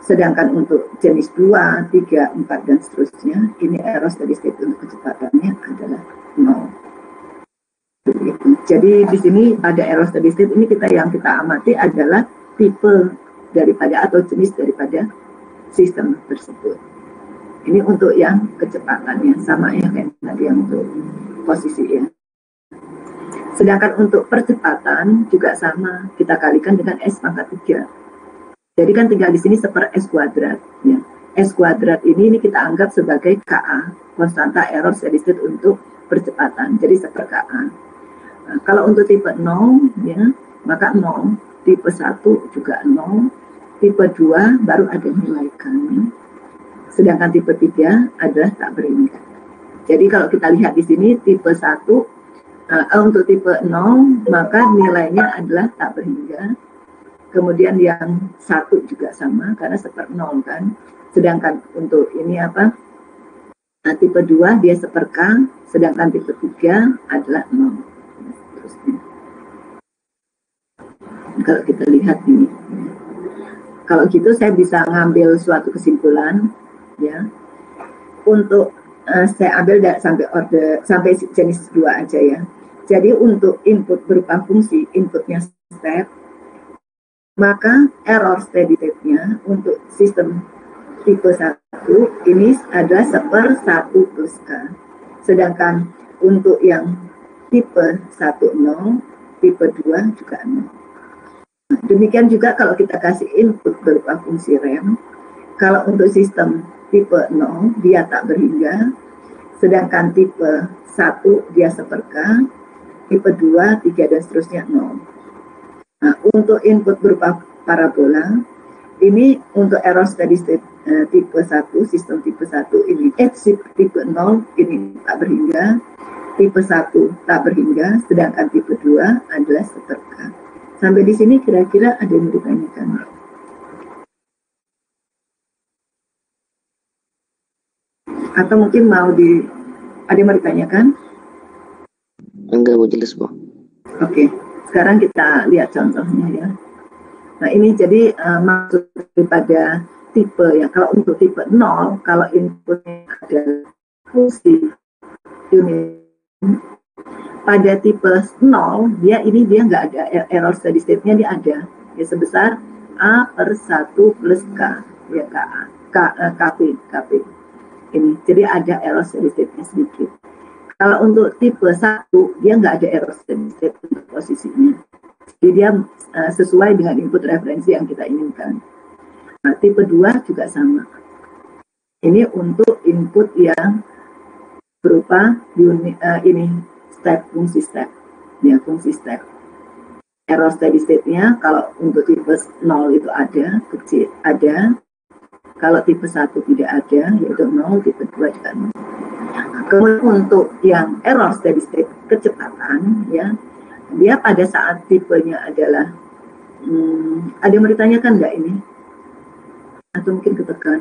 Sedangkan untuk jenis 2, 3, 4, dan seterusnya, ini error steady state untuk kecepatannya adalah 0. Begitu. Jadi di sini pada error steady state ini yang kita amati adalah tipe daripada atau jenis daripada sistem tersebut. Ini untuk yang kecepatannya, sama ya kayak tadi yang untuk posisi ya. Sedangkan untuk percepatan juga sama, kita kalikan dengan S pangkat 3. Jadi kan tinggal di sini 1/s kuadrat. Ya. S kuadrat ini kita anggap sebagai KA, konstanta error steady state untuk percepatan. Jadi 1/KA. Nah, kalau untuk tipe 0, ya, maka 0. Tipe 1 juga 0. Tipe 2 baru ada nilai K-nya. Sedangkan tipe 3 adalah tak berhingga. Jadi kalau kita lihat di sini tipe 1, untuk tipe 0, maka nilainya adalah tak berhingga. Kemudian yang 1 juga sama, karena 1/0 kan. Sedangkan untuk ini tipe 2 dia 1/K, sedangkan tipe 3 adalah 0. Terusnya. Kalau kita lihat ini. Kalau gitu saya bisa ngambil suatu kesimpulan, ya. Untuk saya ambil sampai jenis 2 aja ya. Jadi untuk input berupa fungsi, inputnya step, maka error steady state-nya untuk sistem tipe 1 ini adalah 1/1 plus K. Sedangkan untuk yang tipe 1 0, tipe 2 juga 0. Nah, demikian juga kalau kita kasih input berupa fungsi rem, kalau untuk sistem tipe 0 dia tak berhingga, sedangkan tipe 1 dia 1/K, tipe 2, 3, dan seterusnya 0. Nah, untuk input berupa parabola, Ini untuk error steady state tipe 1, sistem tipe 1 ini, tipe 0 ini tak berhingga, tipe 1 tak berhingga, sedangkan tipe 2 adalah seterka. Sampai di sini kira-kira ada yang ditanyakan? Atau mungkin ada yang mau ditanyakan? Enggak, Bu, jelas, Bu. Oke, sekarang kita lihat contohnya ya. Nah, ini jadi maksud daripada tipe ya. Kalau untuk tipe 0, kalau inputnya ada fungsi unit, pada tipe 0, dia nggak ada error steady state-nya, dia ada ya sebesar A per 1 plus K ya KP ini. Jadi ada error steady state-nya sedikit. Kalau untuk tipe 1, dia nggak ada error steady state untuk posisinya. Jadi dia sesuai dengan input referensi yang kita inginkan. Nah, tipe 2 juga sama. Ini untuk input yang berupa ini fungsi step. Ya, fungsi step. Error steady state-nya kalau untuk tipe 0 itu ada, kecil ada. Kalau tipe 1 tidak ada, yaitu 0, tipe 2 juga 0. Kemudian untuk yang error steady state kecepatan, ya, dia pada saat tipenya adalah, ada yang mau ditanyakan nggak ini? Atau mungkin ketekan?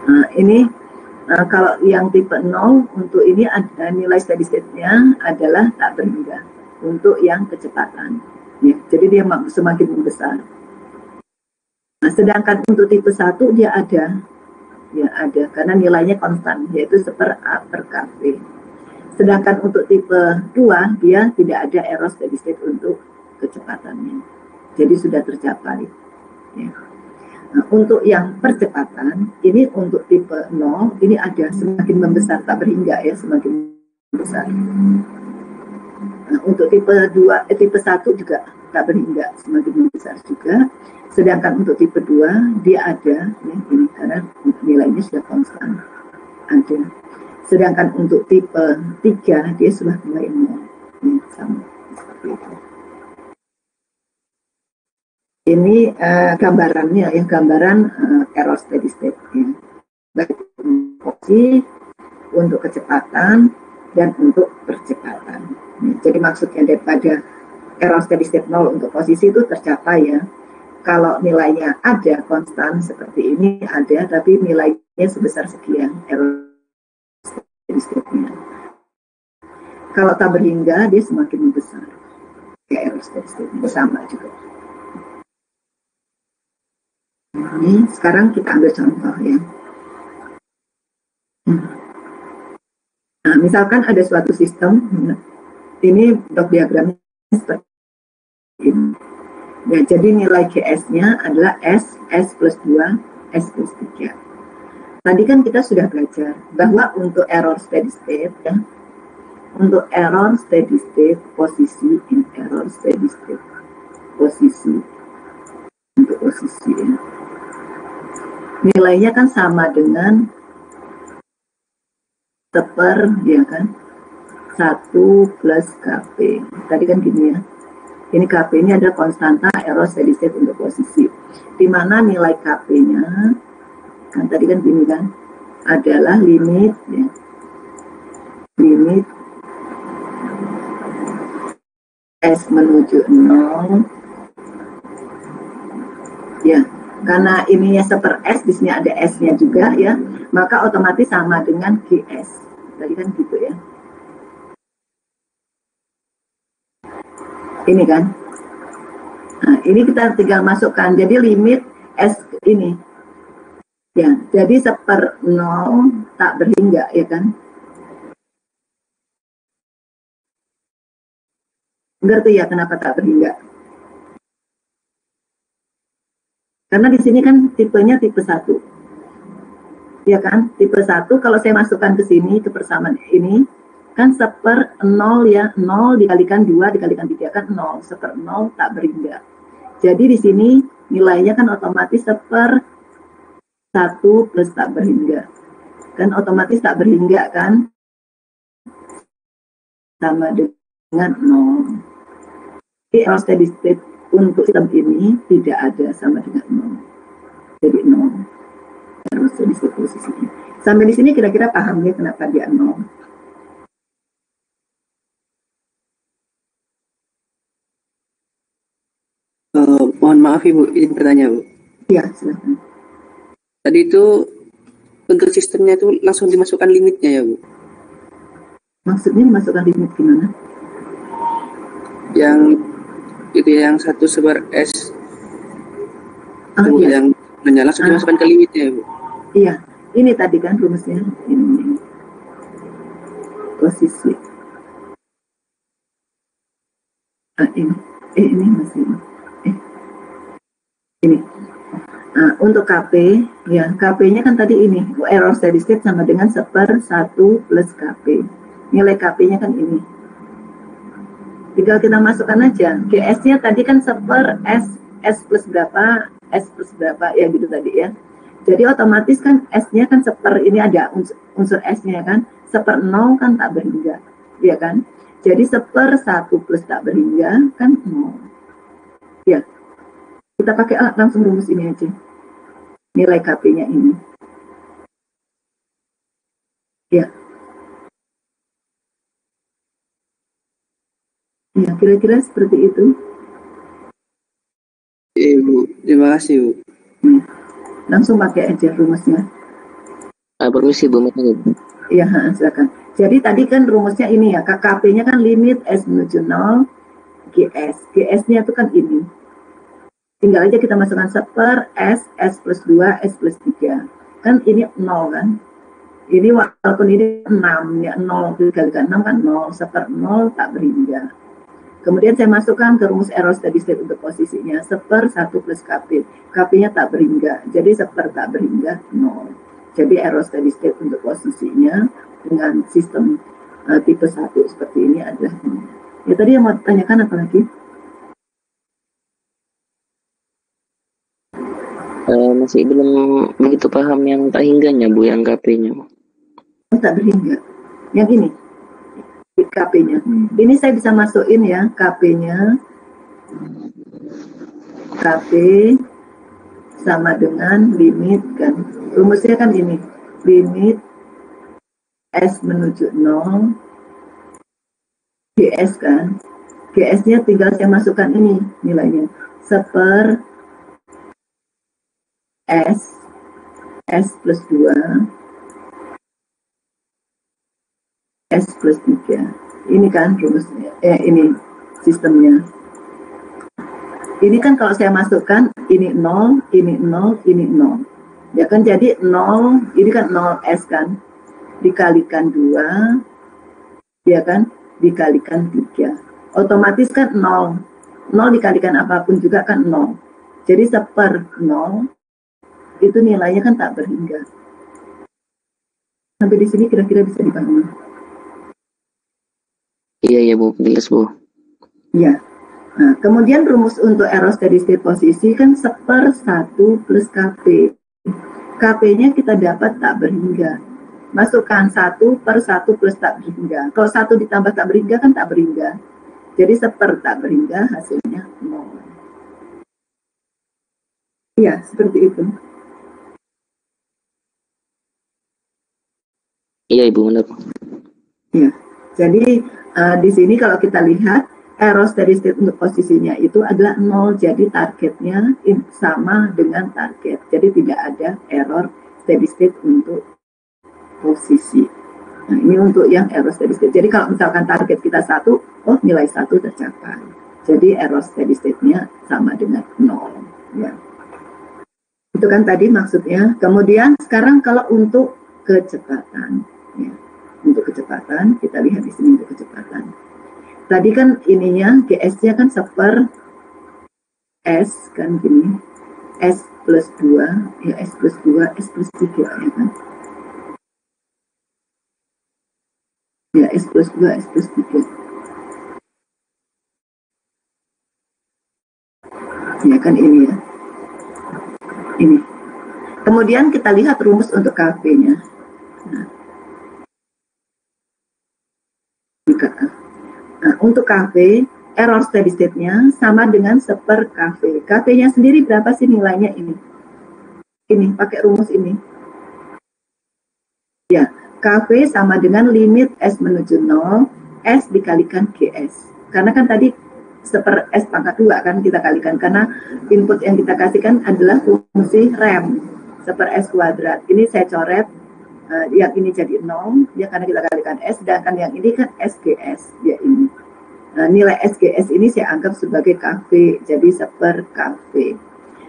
Nah, ini kalau yang tipe 0, untuk ini ada nilai steady state-nya adalah tak berhingga untuk yang kecepatan. Ya, jadi dia semakin membesar. Nah, sedangkan untuk tipe 1 dia ada. Ya, ada karena nilainya konstan, yaitu seper A per KP. Sedangkan untuk tipe 2 dia tidak ada error steady state untuk kecepatannya. Jadi sudah tercapai. Ya. Nah, untuk yang percepatan, ini untuk tipe 0, ini ada semakin membesar, tak berhingga ya, semakin besar. Nah, untuk tipe 1 juga tak berhingga, semakin membesar juga. Sedangkan untuk tipe 2, dia ada, ya, ini karena nilainya sudah konstan, ada. Sedangkan untuk tipe 3, dia sudah mulai 0, ya, sama seperti itu. Ini gambarannya, ya, gambaran error steady state, ya. Baik untuk kecepatan dan untuk percepatan. Ya, jadi maksudnya daripada error steady state 0 untuk posisi itu tercapai ya. Kalau nilainya ada konstan seperti ini ada, tapi nilainya sebesar sekian error steady state-nya. Kalau tak berhingga dia semakin besar. Ya, error steady state-nya sama juga. Ini sekarang kita ambil contoh ya. Nah, misalkan ada suatu sistem, ini blok diagramnya seperti ini. Ya, jadi nilai GS-nya adalah S plus 2, S plus 3. Tadi kan kita sudah belajar bahwa untuk error steady state, ya, untuk error steady state posisi, in error steady state posisi, untuk posisi ya. Nilainya kan sama dengan seper, ya kan, 1 plus KP. Tadi kan gini ya. Ini KP ini ada konstanta error steady state untuk posisi. Di mana nilai KP-nya, kan tadi kan gini kan, adalah limit, ya, limit S menuju 0. Ya, karena ininya seper S, di sini ada S-nya juga ya, maka otomatis sama dengan GS. Tadi kan gitu ya. Ini kan. Nah, ini kita tinggal masukkan. Jadi limit S ini. Ya, jadi seper 0 tak berhingga ya kan. Ngerti ya kenapa tak berhingga? Karena di sini kan tipenya tipe 1. Ya kan? Tipe 1 kalau saya masukkan ke sini, ke persamaan ini, kan seper 0 ya, 0 dikalikan 2 dikalikan 3 kan 0, seper 0 tak berhingga. Jadi di sini nilainya kan otomatis seper 1 plus tak berhingga. Kan otomatis tak berhingga kan sama dengan 0. error steady state untuk sistem ini tidak ada, sama dengan 0. Jadi 0. Error steady state posisinya. Sampai di sini kira-kira paham ya kenapa dia 0? Mohon maaf Ibu, izin bertanya Bu. Iya, silakan. Tadi itu untuk sistemnya itu langsung dimasukkan limitnya ya Bu? Maksudnya dimasukkan limit gimana? Yang itu yang 1 sebar S. Oh, iya. Yang langsung dimasukkan ke limitnya ya Bu? Iya, ini tadi kan rumusnya. Ini posisi. Ini masih. Ini. Untuk KP, ya KP-nya kan tadi ini, error steady state sama dengan 1/1 plus KP. Nilai KP-nya kan ini. Tinggal kita masukkan aja. GS-nya tadi kan 1/S, S plus berapa, S plus berapa, ya gitu tadi ya. Jadi otomatis kan S-nya kan 1/, ini ada unsur S-nya kan, 1/0 kan tak berhingga, ya kan. Jadi 1/1 plus tak berhingga kan 0. Ya, kita pakai langsung rumus ini aja. Nilai KP-nya ini. Ya. Ya, kira-kira seperti itu. Bu, terima kasih Bu. Langsung pakai aja rumusnya. Permisi Bu, Iya, silakan. Jadi tadi kan rumusnya ini ya, KP-nya kan limit S menuju 0, GS. GS-nya itu kan ini. Tinggal aja kita masukkan 1/S, S plus 2, S plus 3. Kan ini 0 kan. Ini walaupun ini 6, ya 0 dikalikan 6 kan 0, 1/0 tak berhingga. Kemudian saya masukkan ke rumus error steady state untuk posisinya 1/1 plus KP. KP-nya tak berhingga, jadi 1 tak berhingga 0. Jadi error steady state untuk posisinya dengan sistem tipe 1 seperti ini adalah 0. Ya tadi yang mau ditanyakan apa lagi? Masih belum begitu paham yang tak hingganya Bu, yang KP-nya. Tak berhingga. Yang ini. KP-nya. Ini saya bisa masukin ya KP-nya. KP sama dengan limit kan. Rumusnya kan ini. Limit S menuju 0. GS kan. GS-nya tinggal saya masukkan ini nilainya. 1/S, S plus 2, S plus 3. Ini kan rumusnya, ini sistemnya. Ini kan kalau saya masukkan, ini 0, ini 0, ini 0. Ya kan, jadi 0, ini kan 0S kan, dikalikan 2, ya kan, dikalikan 3. Otomatis kan 0. 0 dikalikan apapun juga kan 0. Jadi 1/0, itu nilainya kan tak berhingga. Sampai di sini kira-kira bisa dipahami? Iya Bu, jelas Bu. Ya. Nah, kemudian rumus untuk error steady state posisi kan 1/1 plus KP. KP-nya kita dapat tak berhingga. Masukkan 1/1 plus tak berhingga. Kalau 1 ditambah tak berhingga kan tak berhingga. Jadi 1 tak berhingga hasilnya 0. Iya, seperti itu. Iya Ibu, benar. Ya. Jadi di sini kalau kita lihat error steady state untuk posisinya itu adalah 0. Jadi targetnya sama dengan target. Jadi tidak ada error steady state untuk posisi. Nah, ini untuk yang error steady state. Jadi kalau misalkan target kita 1, oh nilai 1 tercapai. Jadi error steady state-nya sama dengan 0. Ya. Itu kan tadi maksudnya. Kemudian sekarang kalau untuk kecepatan. Ya. Untuk kecepatan, kita lihat di sini untuk kecepatan. Tadi kan ininya, GS-nya kan 1/S kan gini. S plus 2, ya S plus 2, S plus 3 ya kan. Ya S plus 2, S plus 3. Ya kan ini ya. Ini. Kemudian kita lihat rumus untuk KP-nya. Nah, untuk KP, error steady state-nya sama dengan 1 per KV. KV-nya sendiri berapa sih nilainya ini? Ini, pakai rumus ini. Ya, KV sama dengan limit S menuju 0, S dikalikan GS. Karena kan tadi 1 per S pangkat 2 kan kita kalikan, karena input yang kita kasihkan adalah fungsi rem 1 per S kuadrat. Ini saya coret, yang ini jadi 0, ya karena kita kalikan S, sedangkan yang ini kan SGS, ya ini. Nilai SGS ini saya anggap sebagai KV, jadi 1 per KV.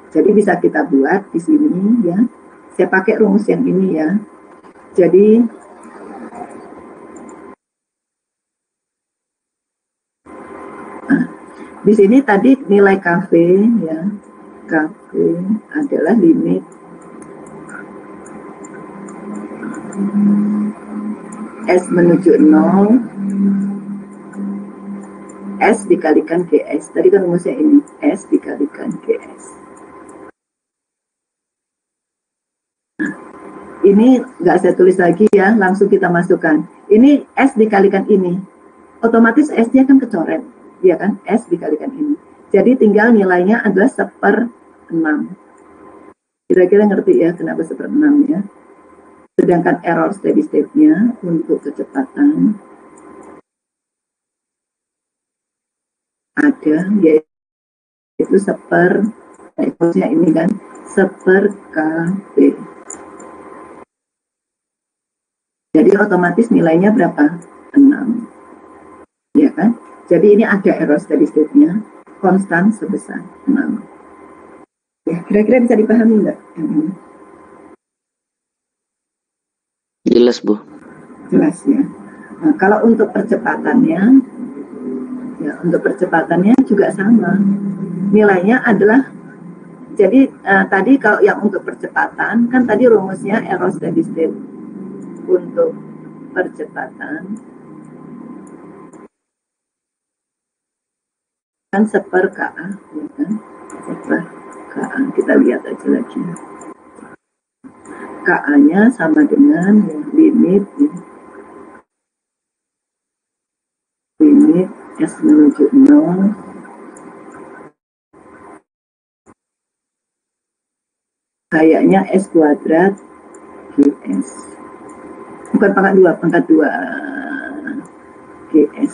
Jadi bisa kita buat di sini ya. Saya pakai rumus yang ini ya. Jadi di sini tadi nilai KV ya. KV adalah limit S menuju 0, S dikalikan GS. Tadi kan rumusnya ini, S dikalikan GS. Ini nggak saya tulis lagi ya, langsung kita masukkan. Ini S dikalikan ini. Otomatis S-nya kan kecoret, ya kan? S dikalikan ini. Jadi tinggal nilainya adalah 1 per 6. Kira-kira ngerti ya kenapa 1 per 6 ya? Sedangkan error steady state-nya untuk kecepatan ada, yaitu 1 per, ini kan, 1 per KV. Jadi otomatis nilainya berapa? 6. Ya kan? Jadi ini ada error steady state-nya, konstan sebesar 6. Ya, kira-kira bisa dipahami nggak? Jelas, Bu. Jelas ya. Nah, kalau untuk percepatannya, ya untuk percepatannya juga sama. Nilainya adalah, jadi tadi kalau yang untuk percepatan, kan tadi rumusnya error steady state. Untuk percepatan kan 1 per KA, ya kan? 1 per KA, kita lihat aja lagi. KA-nya sama dengan ya, limit S menuju 0 kayaknya S kuadrat GS. Bukan pangkat 2 GS.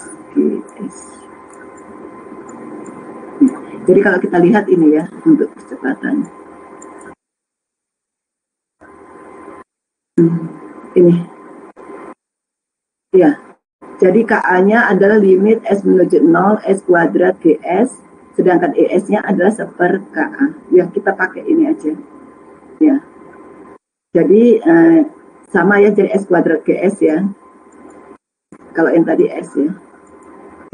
Jadi kalau kita lihat ini ya untuk percepatan ini ya, jadi KA-nya adalah limit S menuju 0 S kuadrat GS, sedangkan ES-nya adalah 1 per KA. Ya kita pakai ini aja ya. Jadi sama ya, jadi S kuadrat GS ya. Kalau yang tadi S ya.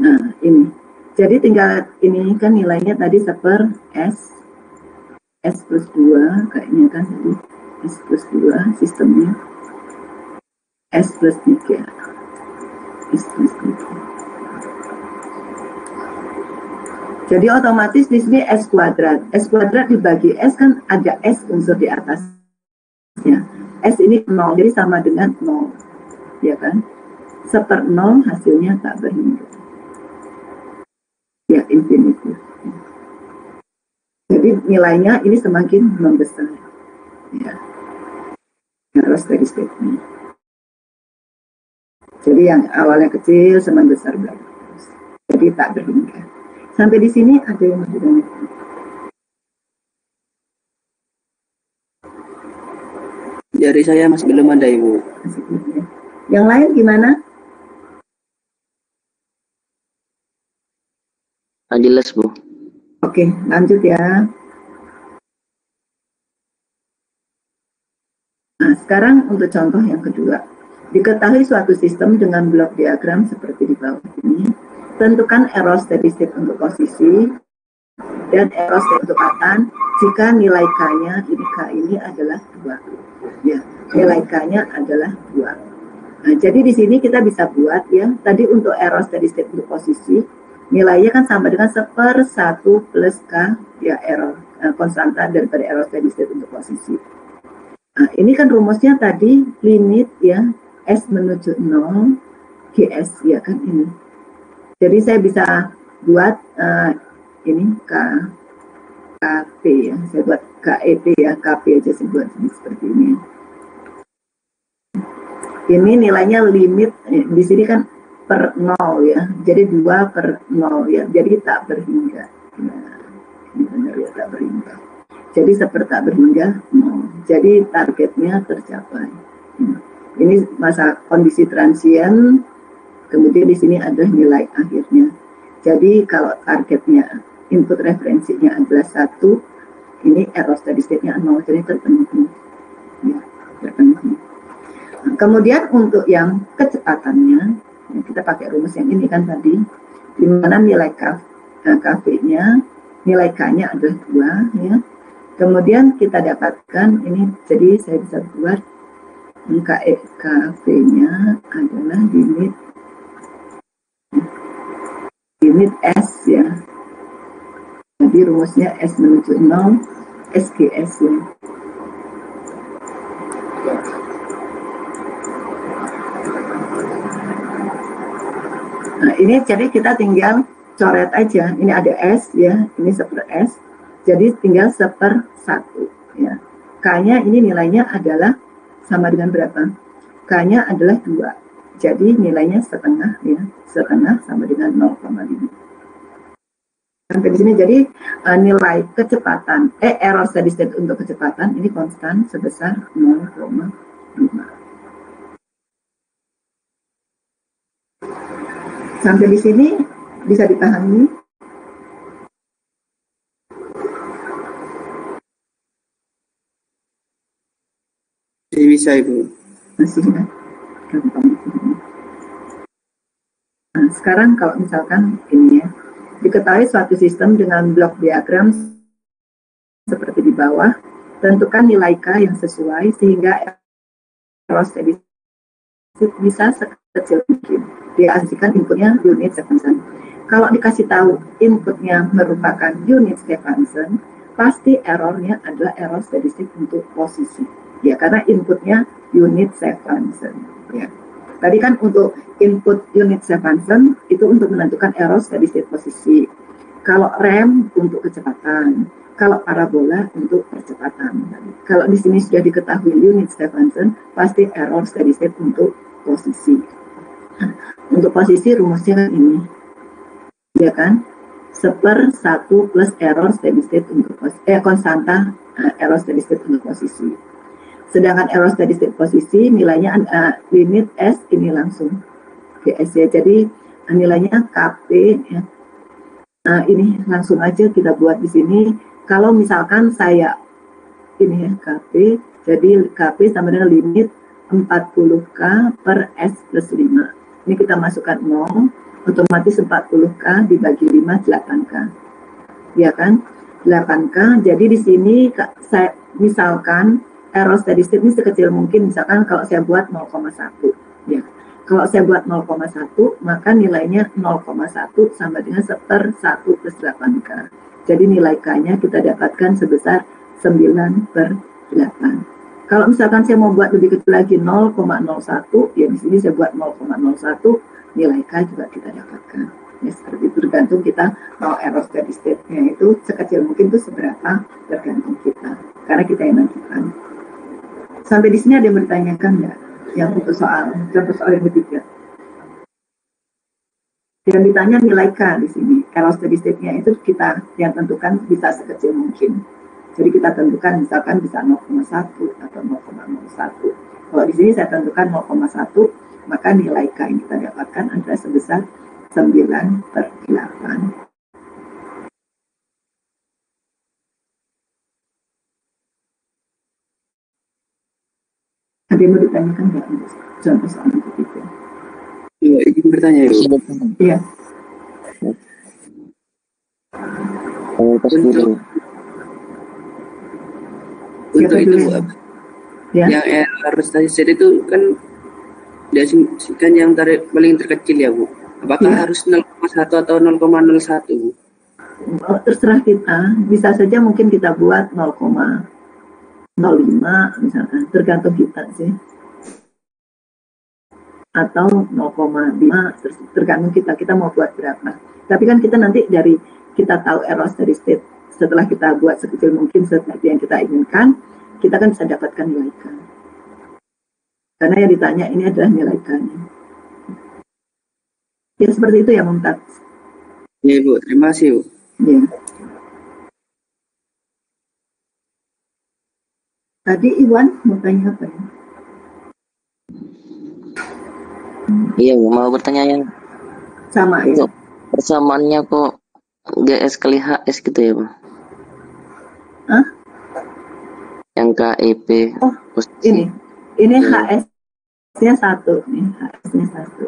Nah, ini. Jadi tinggal ini kan nilainya tadi 1 per S. S plus 2 kayaknya kan tadi. S plus 2 sistemnya. S plus 3. S plus 3. Jadi otomatis di sini S kuadrat. S kuadrat dibagi S kan ada S unsur di atasnya. S ini 0, jadi sama dengan 0, ya kan? 1 per 0 hasilnya tak berhingga. Ya, infinity. Jadi nilainya ini semakin membesar. Ya. Harus steady state-nya. Jadi yang awalnya kecil semakin besar berapa? Jadi tak berhingga. Sampai di sini ada yang mau ditanyakan? Dari saya masih belum ada, Ibu. Yang lain gimana? Jelas, Bu. Oke, lanjut ya. Nah, sekarang untuk contoh yang kedua. Diketahui suatu sistem dengan blok diagram seperti di bawah ini. Tentukan error steady state untuk posisi dan error steady untuk kecepatan jika nilai K-nya, ini K ini adalah 2. Ya, nilai K-nya adalah 2. Nah, jadi di sini kita bisa buat ya, tadi untuk error steady state untuk posisi, nilainya kan sama dengan 1 per 1 plus K, ya error, konstanta daripada error steady state untuk posisi. Nah, ini kan rumusnya tadi limit ya, S menuju 0, GS ya kan ini. Jadi saya bisa buat ini KP ya, saya buat KEP ya, KP aja saya buat seperti ini. Ini nilainya limit, di sini kan per 0 ya, jadi 2 per 0 ya, jadi tak berhingga. Nah, ini benar ya, tak berhingga. Jadi seperti tak berhingga 0. Jadi targetnya tercapai. Ini masa kondisi transient, kemudian di sini ada nilai akhirnya. Jadi kalau targetnya input referensinya adalah 1, ini error steady state-nya 0, jadi terpenuhi. Ya, terpenuhi. Nah, kemudian untuk yang kecepatannya, ya kita pakai rumus yang ini kan tadi, di mana nilai KV-nya, nilai K-nya adalah 2, ya. Kemudian kita dapatkan ini, jadi saya bisa buat KV-nya adalah limit S ya. Jadi rumusnya S menuju 0, SGS ya. Nah ini jadi kita tinggal coret aja. Ini ada S ya, ini seper S. Jadi tinggal seper 1 ya. K-nya ini nilainya adalah sama dengan berapa? K-nya adalah 2. Jadi nilainya setengah ya. Setengah sama dengan 0,5. Sampai di sini jadi nilai kecepatan error steady state untuk kecepatan ini konstan sebesar 0,5. Sampai di sini bisa dipahami? Bisa Ibu. Masih ya? Gampang. Nah, sekarang kalau misalkan ini ya, diketahui suatu sistem dengan blok diagram seperti di bawah, tentukan nilai K yang sesuai sehingga error steady state bisa sekecil mungkin. Diasumsikan inputnya unit Stephenson. Kalau dikasih tahu inputnya merupakan unit Stephenson, pasti errornya adalah error steady state untuk posisi. Ya, karena inputnya unit Stephenson. Ya. Tadi kan untuk input unit Stephenson itu untuk menentukan error steady state posisi. Kalau rem untuk kecepatan, kalau parabola untuk percepatan. Kalau di sini sudah diketahui unit Stephenson, pasti error steady state untuk posisi. Untuk posisi rumusnya kan ini, ya kan? Seper 1 plus error steady state untuk konstanta error steady state untuk posisi. Sedangkan error steady state posisi nilainya limit S ini langsung GS ya. Jadi nilainya KP ya. Nah, ini langsung aja kita buat di sini. Kalau misalkan saya ini ya KP, jadi KP sama dengan limit 40K per S plus 5. Ini kita masukkan 0, otomatis 40K dibagi 5 8K. Ya kan? 8K. Jadi di sini saya misalkan error steady state ini sekecil mungkin, misalkan kalau saya buat 0,1 ya. Kalau saya buat 0,1 maka nilainya 0,1 sama dengan seper 1 plus 8K. Jadi nilai K-nya kita dapatkan sebesar 9 per 8. Kalau misalkan saya mau buat lebih kecil lagi 0,01 ya di sini saya buat 0,01, nilai K juga kita dapatkan. Ya, seperti itu tergantung kita mau error steady state-nya itu sekecil mungkin itu seberapa, tergantung kita. Karena kita yang menentukan. Sampai di sini ada yang bertanyakan nggak? Yang untuk contoh soal yang ketiga. Yang ditanya nilai K di sini, error steady state-nya itu kita yang tentukan bisa sekecil mungkin. Jadi kita tentukan misalkan bisa 0,1 atau 0,01. Kalau di sini saya tentukan 0,1, maka nilai K yang kita dapatkan adalah sebesar 9 per 8. Ada yang mau ditanyakan nggak untuk contoh soal ketiga? Iya, ingin bertanya Ibu. Iya. Untuk itu ya? Yang error steady state itu kan diasumsikan yang paling terkecil ya Bu. Apakah harus 0,1 atau 0,01 Bu? Oh, terserah kita, bisa saja mungkin kita buat 0,05 misalkan, tergantung kita sih. Atau 0,5 tergantung kita mau buat berapa. Tapi kan kita nanti dari kita tahu error steady state, setelah kita buat sekecil mungkin seperti yang kita inginkan, kita kan bisa dapatkan nilai K. Karena yang ditanya ini adalah nilai K-nya. Ya seperti itu ya Mumtaz. Ya Bu, terima kasih Bu. Ya. Tadi Iwan mau tanya apa ya? Iya, mau bertanya yang Sama ya. untuk persamaannya kok GS kali HS gitu ya, Bang? Hah? Yang KEP. Oh, posisi. Ini HS-nya 1 nih, HS-nya 1.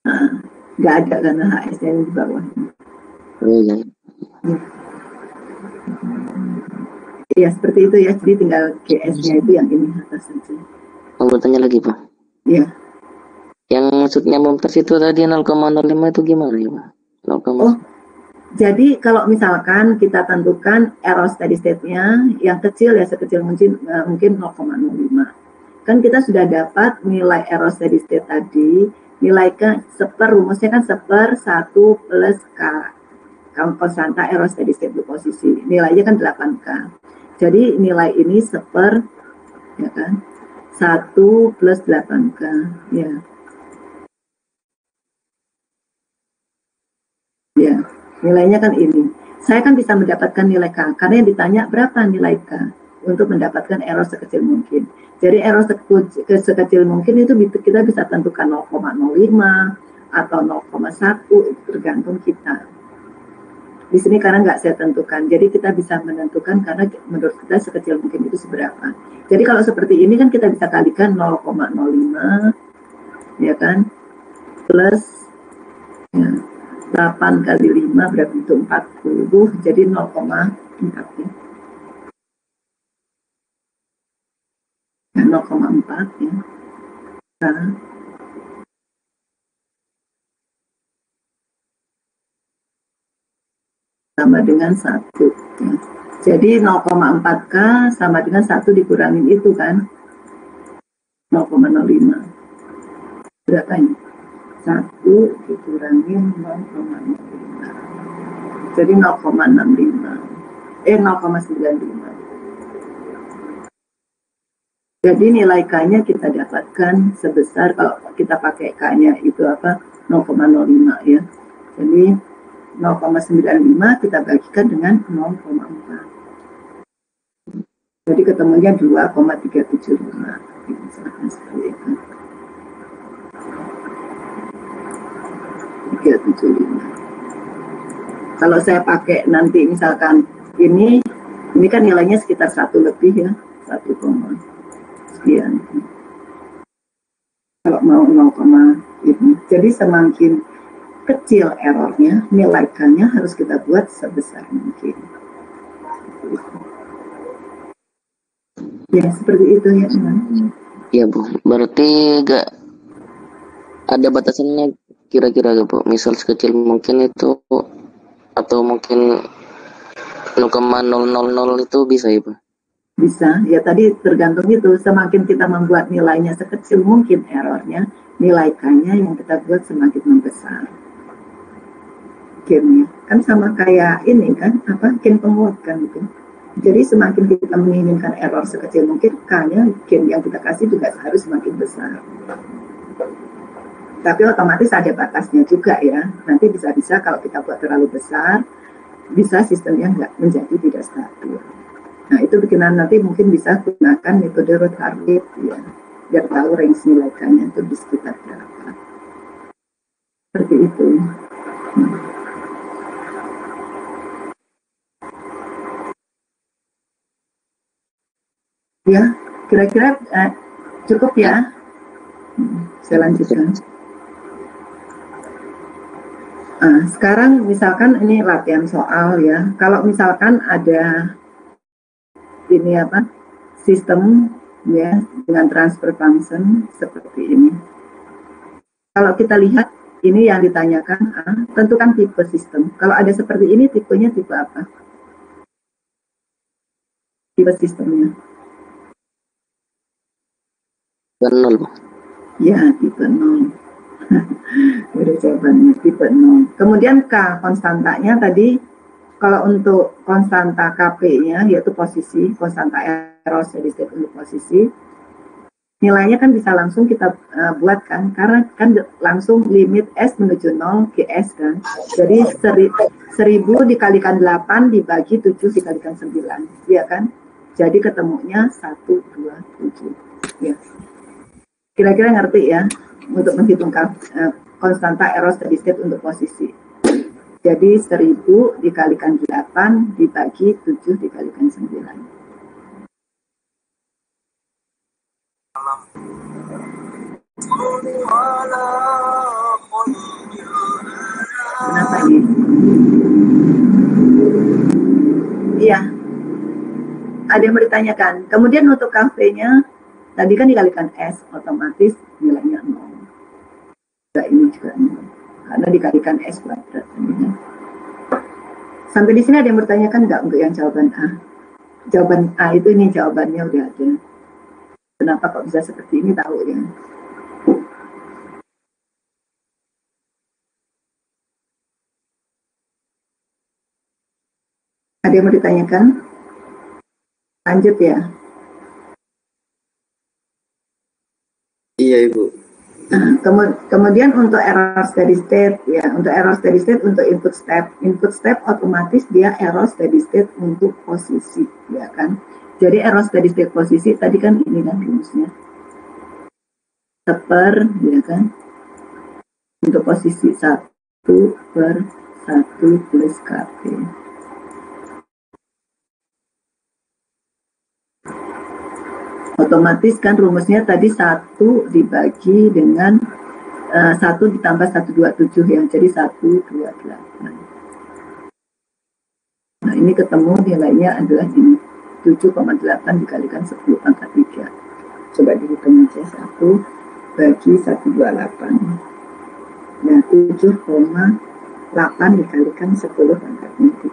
Nah, nggak ada karena HS-nya yang di bawah. Oh iya. Ya seperti itu ya, jadi tinggal GS-nya itu yang ini atas saja. Mau bertanya lagi, Pak? Iya. Yang maksudnya Mumtaz itu tadi 0,05 itu gimana ya, Pak? 0, oh, jadi kalau misalkan kita tentukan error steady state-nya yang kecil ya, sekecil mungkin 0,05. Kan kita sudah dapat nilai error steady state tadi, nilai K rumusnya kan 1 plus K. Konstanta error steady state posisi. Nilainya kan 8K. Jadi nilai ini ya kan, 1 plus 8K. Ya. Ya, nilainya kan ini. Saya kan bisa mendapatkan nilai K, karena yang ditanya berapa nilai K untuk mendapatkan error sekecil mungkin. Jadi error sekecil mungkin itu kita bisa tentukan 0,05 atau 0,1, itu tergantung kita. Di sini karena nggak saya tentukan, jadi kita bisa menentukan karena menurut kita sekecil mungkin itu seberapa. Jadi kalau seperti ini kan kita bisa kalikan 0,05, ya kan, plus ya, 8 kali 5 berarti itu 40, jadi 0,4 ya. 0,4 ya. Nah, sama dengan 1 ya. Jadi 0,4K sama dengan 1 dikurangin itu kan 0,05. Berapa ini? 1 dikurangin 0,05. Jadi 0,65. 0,95. Jadi nilai K-nya kita dapatkan sebesar, kalau kita pakai K-nya itu apa? 0,05 ya. Jadi 0,95 kita bagikan dengan 0,4. Jadi ketemunya 2,375. Misalkan seperti itu. 375. Kalau saya pakai nanti misalkan ini kan nilainya sekitar 1 lebih ya, 1, sekian. Kalau mau 0, ini. Jadi semakin kecil errornya, nilai K-nya harus kita buat sebesar mungkin. Ya, seperti itu ya, teman. Iya, Bu. Berarti gak ada batasannya kira-kira gak, Bu? Misal sekecil mungkin itu, atau mungkin 0,000 itu bisa ya, Bu? Bisa, ya tadi tergantung itu. Semakin kita membuat nilainya sekecil mungkin errornya, nilai K-nya yang kita buat semakin membesar. Game-nya kan sama kayak ini kan, game penguat kan itu. Jadi semakin kita menginginkan error sekecil mungkin, K-nya game yang kita kasih juga harus semakin besar. Tapi otomatis ada batasnya juga ya. Nanti bisa-bisa kalau kita buat terlalu besar, bisa sistemnya nggak menjadi tidak stabil. Nah itu bikinan nanti mungkin bisa gunakan metode Rotary ya, biar tahu range nilai K-nya itu di sekitar berapa. Seperti itu. Ya, kira-kira cukup ya. Saya lanjutkan. Sekarang misalkan ini latihan soal ya. Kalau misalkan ada ini sistem ya dengan transfer function seperti ini. Kalau kita lihat ini yang ditanyakan tentukan tipe sistem. Kalau ada seperti ini tipenya tipe apa? Tipe sistemnya. Tipe 0. Ya, tipe 0. Udah jawabannya tipe 0. Kemudian K, konstantanya tadi, kalau untuk konstanta KP-nya, yaitu posisi, konstanta error steady state untuk posisi, nilainya kan bisa langsung kita buat kan, karena kan langsung limit S menuju 0 GS kan. Jadi 1000 dikalikan 8 dibagi 7 dikalikan 9, ya kan? Jadi ketemunya 127. Ya. Kira-kira ngerti ya untuk menghitung konstanta error steady state untuk posisi. Jadi 1000 dikalikan 8 dibagi 7 dikalikan 9. Kenapa ini? Iya. Ada yang bertanyakan. Kemudian untuk KV-nya, tadi kan dikalikan S, otomatis nilainya 0. Nah, ini juga 0. Karena dikalikan S kuadrat. Sampai di sini ada yang bertanyakan nggak untuk yang jawaban A? Jawaban A itu ini jawabannya udah ada. Kenapa kok bisa seperti ini tahu ya? Ada yang mau ditanyakan? Lanjut ya. Iya Ibu. Kemudian untuk error steady state ya, untuk error steady state untuk input step otomatis dia error steady state untuk posisi ya kan. Jadi error steady state posisi tadi kan ini kan rumusnya seper ya kan, untuk posisi 1/1 plus KP. Otomatis kan rumusnya tadi 1 dibagi dengan 1 ditambah 127 ya, jadi 128. Nah ini ketemu nilainya adalah ini 7,8 dikalikan 10 pangkat 3. Coba dihitung aja 1 bagi 128. Nah 7,8 dikalikan 10 pangkat 3.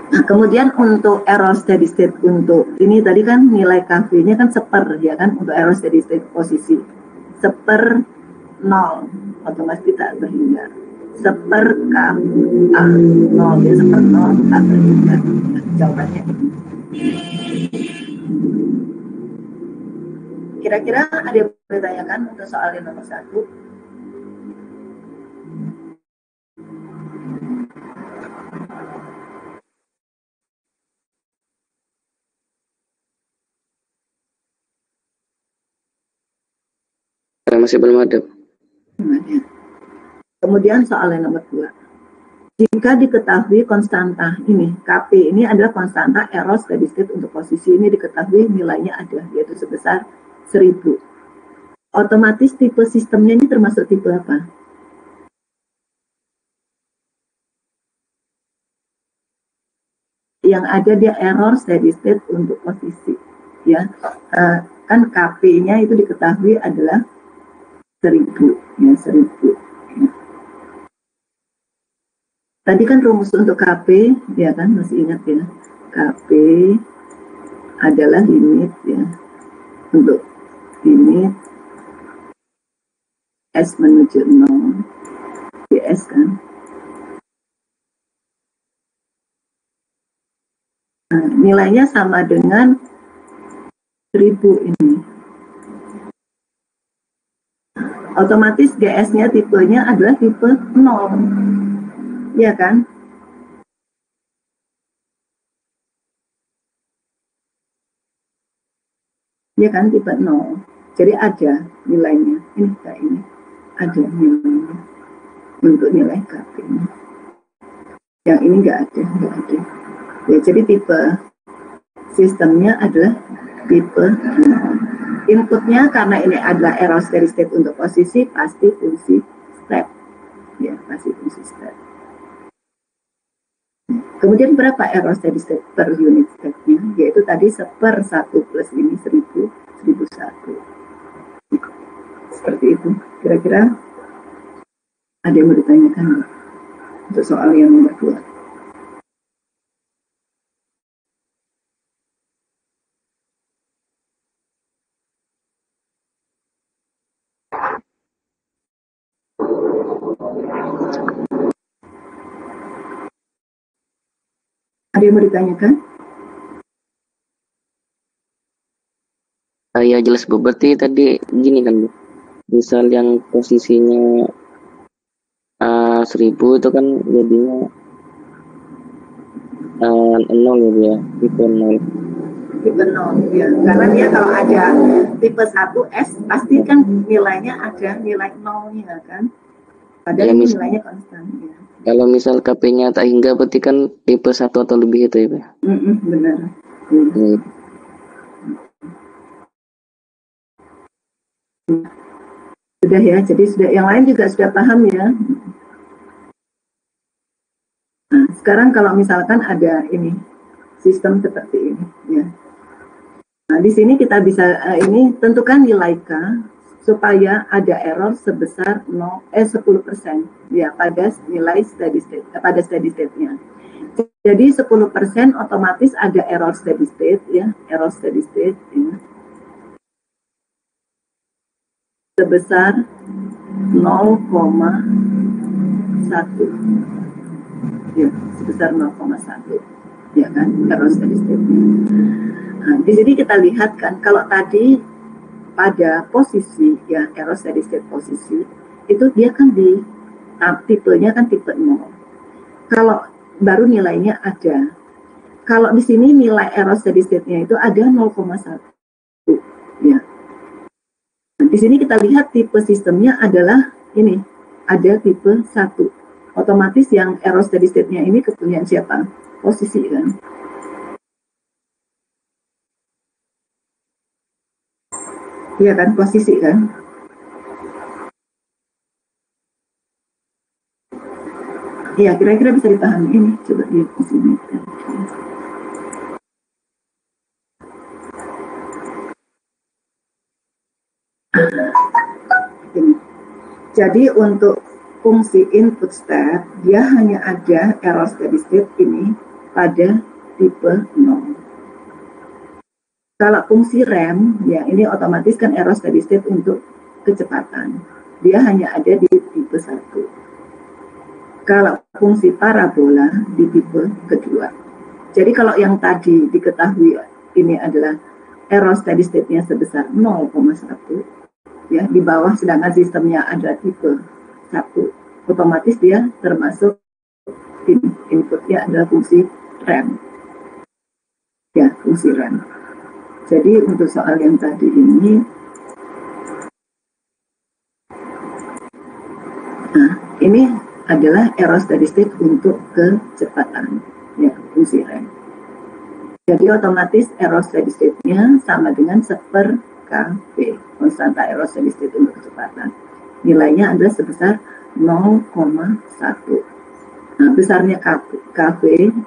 Nah, kemudian untuk error steady state untuk ini tadi kan nilai KV-nya kan seper ya kan, untuk error steady state posisi seper 0, otomatis kita berhindar seper KA 0 ya, seper 0 kita berhindar. Jawabannya kira-kira ada yang bertanyakan untuk soal yang nomor 1? Masih belum ada. Kemudian soal yang nomor 2. Jika diketahui konstanta ini, KP ini adalah konstanta error steady state untuk posisi ini diketahui nilainya ada, yaitu sebesar 1000. Otomatis tipe sistemnya ini termasuk tipe apa? Yang ada dia error steady state untuk posisi. Ya, kan KP-nya itu diketahui adalah 1000, ya 1000. Ya. Tadi kan rumus untuk KP, ya kan masih ingat ya? KP adalah limit ya, untuk limit S menuju 0 GS kan. Nah, nilainya sama dengan 1000 ini. Otomatis GS-nya tipenya adalah tipe 0. Ya kan? Ya kan, tipe 0. Jadi ada nilainya. Ini kayak ini. Ada nilainya untuk nilai KP-nya. Yang ini nggak ada. Ya, jadi tipe sistemnya adalah tipe 0. Inputnya karena ini adalah error steady state untuk posisi, pasti fungsi step. Ya, pasti fungsi step. Kemudian berapa error steady state per unit step-nya? Yaitu tadi seper 1 plus ini 1000, 1001. Seperti itu. Kira-kira ada yang mau ditanyakan untuk soal yang nomor 2? Ada yang mau ditanyakan? Ya jelas Bu, berarti tadi gini kan Bu, misal yang posisinya 1000 itu kan jadinya 0 ya Bu ya, tipe 0. Tipe 0 ya. Karena dia kalau ada tipe 1S pasti kan nilainya ada nilai 0-nya kan. Padahal Ya, ini nilainya konstan ya. Kalau misal KP-nya tak hingga berarti kan tipe 1 atau lebih itu ya Pak? Benar. Sudah ya, jadi sudah yang lain juga sudah paham ya. Nah, sekarang kalau misalkan ada ini sistem seperti ini ya. Nah, di sini kita bisa ini tentukan nilai K supaya ada error sebesar 10% ya pada nilai steady state pada steady state-nya. Jadi 10% otomatis ada error steady state ya, error steady state ya. Sebesar 0,1 ya, sebesar 0,1 ya kan, error steady state-nya. Nah, di sini kita lihat kan kalau tadi pada posisi ya error steady state posisi itu dia kan di tipenya kan tipe 0. Kalau baru nilainya ada. Kalau di sini nilai error steady state-nya itu ada 0,1 ya. Nah, di sini kita lihat tipe sistemnya adalah ini, ada tipe 1. Otomatis yang error steady state-nya ini kepunyaan siapa? Posisi kan. Iya kan, posisi kan. Iya, kira-kira bisa dipahami ini. Coba lihat di sini. Ini. Jadi untuk fungsi input step, dia hanya ada error steady state ini pada tipe 0. Kalau fungsi rem, ya ini otomatis kan error steady state untuk kecepatan. Dia hanya ada di tipe 1. Kalau fungsi parabola di tipe kedua. Jadi kalau yang tadi diketahui ini adalah error steady state-nya sebesar 0,1, ya di bawah sedangkan sistemnya ada tipe 1, otomatis dia termasuk inputnya adalah fungsi rem. Ya, fungsi rem. Jadi untuk soal yang tadi ini, nah ini adalah error steady state untuk kecepatan, ya fungsi rem. Jadi otomatis error steady state-nya sama dengan 1/kV, konstanta error steady state untuk kecepatan. Nilainya adalah sebesar 0,1. Nah, besarnya kV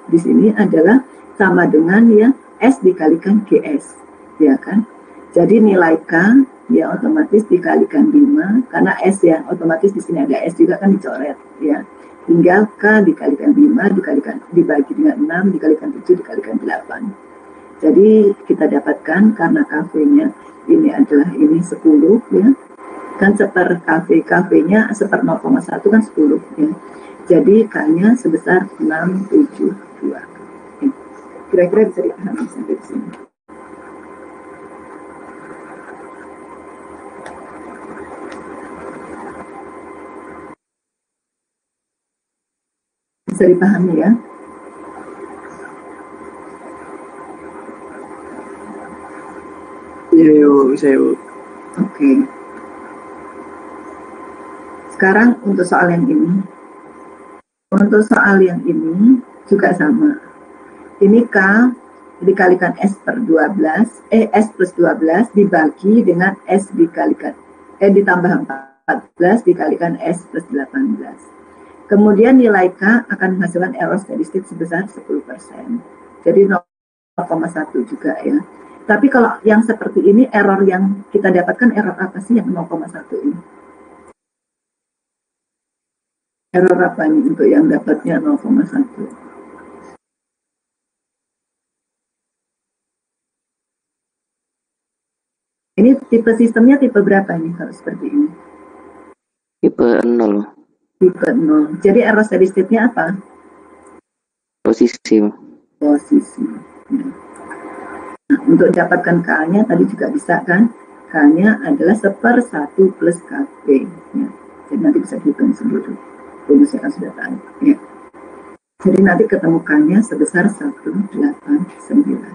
di sini adalah sama dengan ya S dikalikan GS, ya kan? Jadi nilai K ya otomatis dikalikan 5 karena S ya otomatis di sini ada S juga kan dicoret ya. Tinggal K dikalikan 5 dibagi dengan 6 dikalikan 7 dikalikan 8. Jadi kita dapatkan karena KV-nya ini adalah ini 10 ya. Kan KV-nya 1/0,1 kan 10 ya. Jadi K-nya sebesar 672. Kira-kira bisa dipahami sampai di sini. Bisa dipahami ya? Iya, yuk, saya yuk. Oke. Sekarang untuk soal yang ini. Untuk soal yang ini juga sama. Ini K dikalikan S per 12, S plus 12 dibagi dengan S dikalikan, ditambah 14 dikalikan S plus 18. Kemudian nilai K akan menghasilkan error steady state sebesar 10%. Jadi 0,1 juga ya. Tapi kalau yang seperti ini, error yang kita dapatkan error apa sih yang 0,1 ini? Error apa ini untuk yang dapatnya 0,1? Ini tipe sistemnya tipe berapa nih kalau seperti ini? Tipe 0. tipe 0. Jadi error steady state-nya apa? Posisi. Posisi. Ya. Nah, untuk dapatkan K-nya tadi juga bisa kan? K-nya adalah 1/1 plus KP. Ya. Jadi nanti bisa dihitung sendiri. Rumusnya kan sudah tahu. Ya. Jadi nanti ketemu K-nya sebesar 189.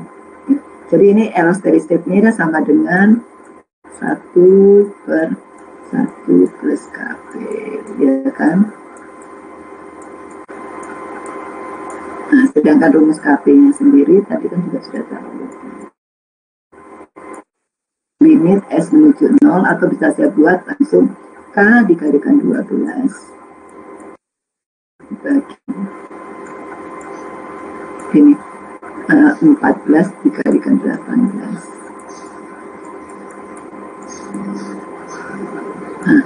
Ya. Jadi ini error steady state-nya sama dengan 1/1 plus KP. Ya kan? Nah, sedangkan rumus KP-nya sendiri tadi kan juga sudah tahu. Limit S menuju 0, atau bisa saya buat langsung K dikalikan 12 bagi ini 14 dikalikan 18. Nah,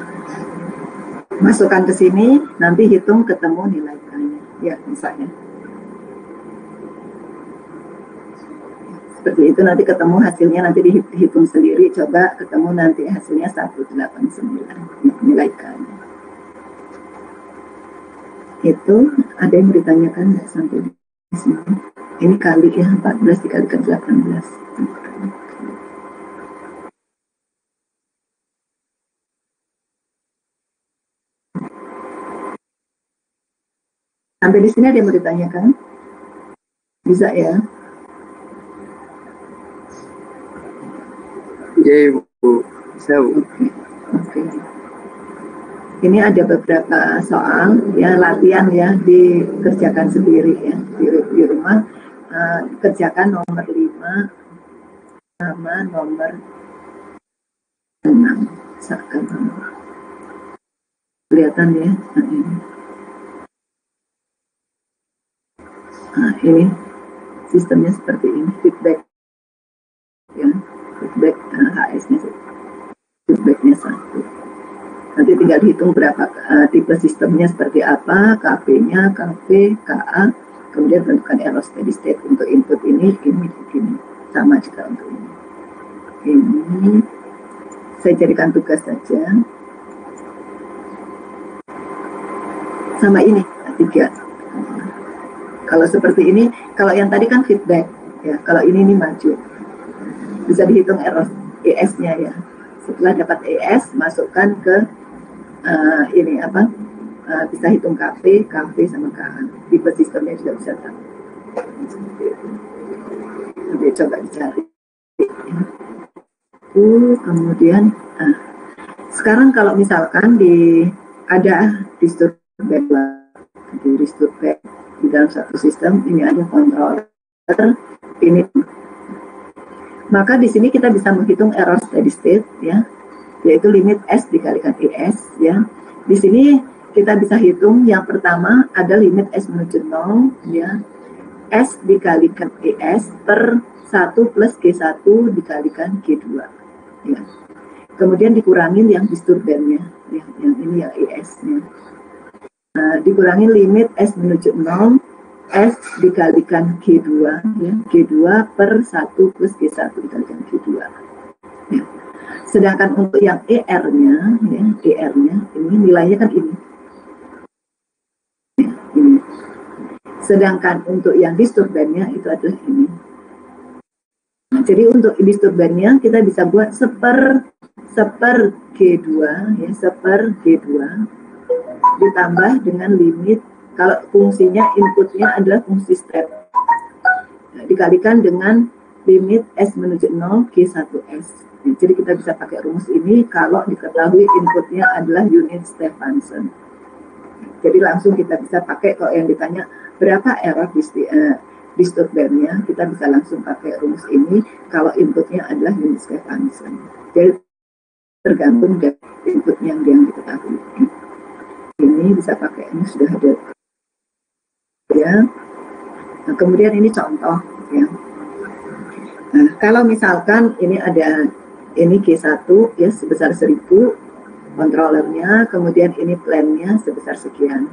masukkan ke sini, nanti hitung ketemu nilai K-nya. Ya, misalnya. Seperti itu nanti ketemu hasilnya, nanti dihitung sendiri, coba ketemu nanti hasilnya 189 nilai K-nya. Itu ada yang ditanyakan nggak sampai di sini? Ini kali ya 14 dikalikan 18. Sampai di sini ada yang mau ditanyakan? Bisa ya? Ya, Ibu. Bisa, Bu. Oke. Ini ada beberapa soal ya, latihan ya, dikerjakan sendiri ya di rumah. Kerjakan nomor 5 sama nomor 6. Kelihatan ya. Nah, ini sistemnya seperti ini, feedback ya, feedback HS-nya, feedbacknya 1. Nanti tinggal dihitung berapa tipe sistemnya seperti apa, KP-nya, KP, KA, kemudian tentukan error steady state untuk input ini, sama juga untuk ini. Ini saya jadikan tugas saja. Sama ini, 3. Kalau seperti ini, kalau yang tadi kan feedback, ya. Kalau ini maju, bisa dihitung error ES-nya ya. Setelah dapat ES, masukkan ke ini apa? Bisa hitung KP sama KA. Tipe sistemnya juga bisa tahu. Nanti coba dicari. Kemudian, sekarang kalau misalkan ada disturban di dalam satu sistem, ini ada controller, ini, maka di sini kita bisa menghitung error steady state ya, yaitu limit S dikalikan ES ya. Di sini kita bisa hitung yang pertama ada limit S menuju 0 ya, S dikalikan ES per 1 plus G1 dikalikan G2 ya. Kemudian dikurangin yang disturbannya ya, yang ini yang ES-nya. Dikurangi limit S menuju 0, S dikalikan G2 ya, G2 per 1 plus G1 dikalikan G2 ya. Sedangkan untuk yang ER-nya ya, ER-nya ini nilainya kan ini ya, ini. Sedangkan untuk yang disturbannya itu adalah ini. Jadi untuk disturbannya kita bisa buat seper G2 ya, seper G2 ditambah dengan limit, kalau fungsinya inputnya adalah fungsi step, dikalikan dengan limit S menuju 0 G1S. Jadi kita bisa pakai rumus ini kalau diketahui inputnya adalah unit step function. Jadi langsung kita bisa pakai, kalau yang ditanya berapa error disturbannya, kita bisa langsung pakai rumus ini kalau inputnya adalah unit step function. Jadi tergantung dari inputnya yang diketahui. Ini bisa pakai, ini sudah ada ya. Nah, kemudian ini contoh ya. Nah, kalau misalkan ini ada ini G1 ya sebesar 1000 kontrolernya, kemudian ini plan-nya sebesar sekian.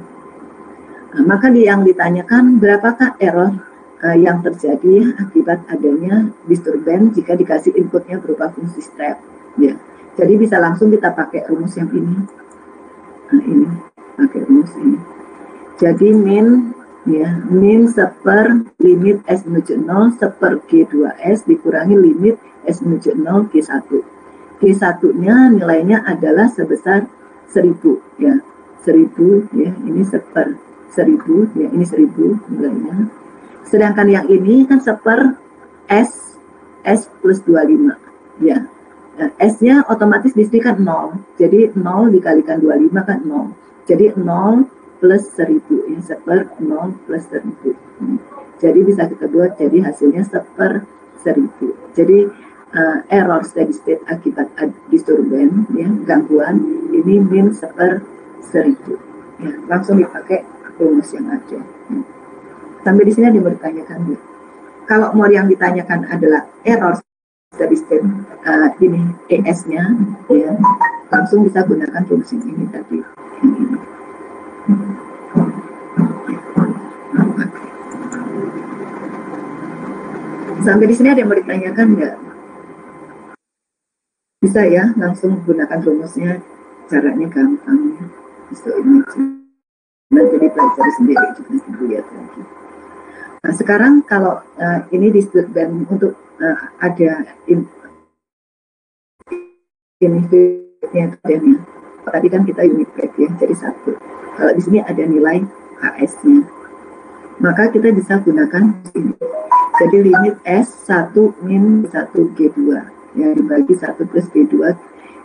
Nah, maka yang ditanyakan berapakah error yang terjadi akibat adanya disturban jika dikasih inputnya berupa fungsi step ya. Jadi bisa langsung kita pakai rumus yang ini. Nah, ini pakai rumus ini. Jadi min ya, min seper limit S menuju 0 seper G2S dikurangi limit S menuju 0 G1. G1-nya nilainya adalah sebesar 1000 ya. 1000 ya, ini seper 1000 ya, ini 1000 nilainya. Sedangkan yang ini kan seper S plus 25 ya. Nah, S-nya otomatis di sini kan 0. Jadi 0 dikalikan 25 kan 0. Jadi 0 plus 1000 ini seper 0 plus 1000. Jadi bisa kita buat jadi hasilnya seper 1000. Jadi error steady state akibat disturban ya, gangguan ini min seper 1000 ya, langsung dipakai rumus yang ada ya. Sampai di sini ada yang bertanyakan ya. Kalau mau yang ditanyakan adalah error steady state ini ES-nya ya, langsung bisa gunakan rumus ini tadi yang ini. Sampai di sini ada yang mau ditanyakan nggak? Bisa ya, langsung gunakan rumusnya, caranya gampang ya. So ini nanti dipelajari sendiri juga nanti dilihat lagi. Nah sekarang kalau ini disebutkan untuk ada ini fitnya tadi kan kita unit break ya, jadi 1. Kalau di sini ada nilai HS-nya, maka kita bisa gunakan ini. Jadi limit S 1 min 1 G2 ya, dibagi 1 plus G2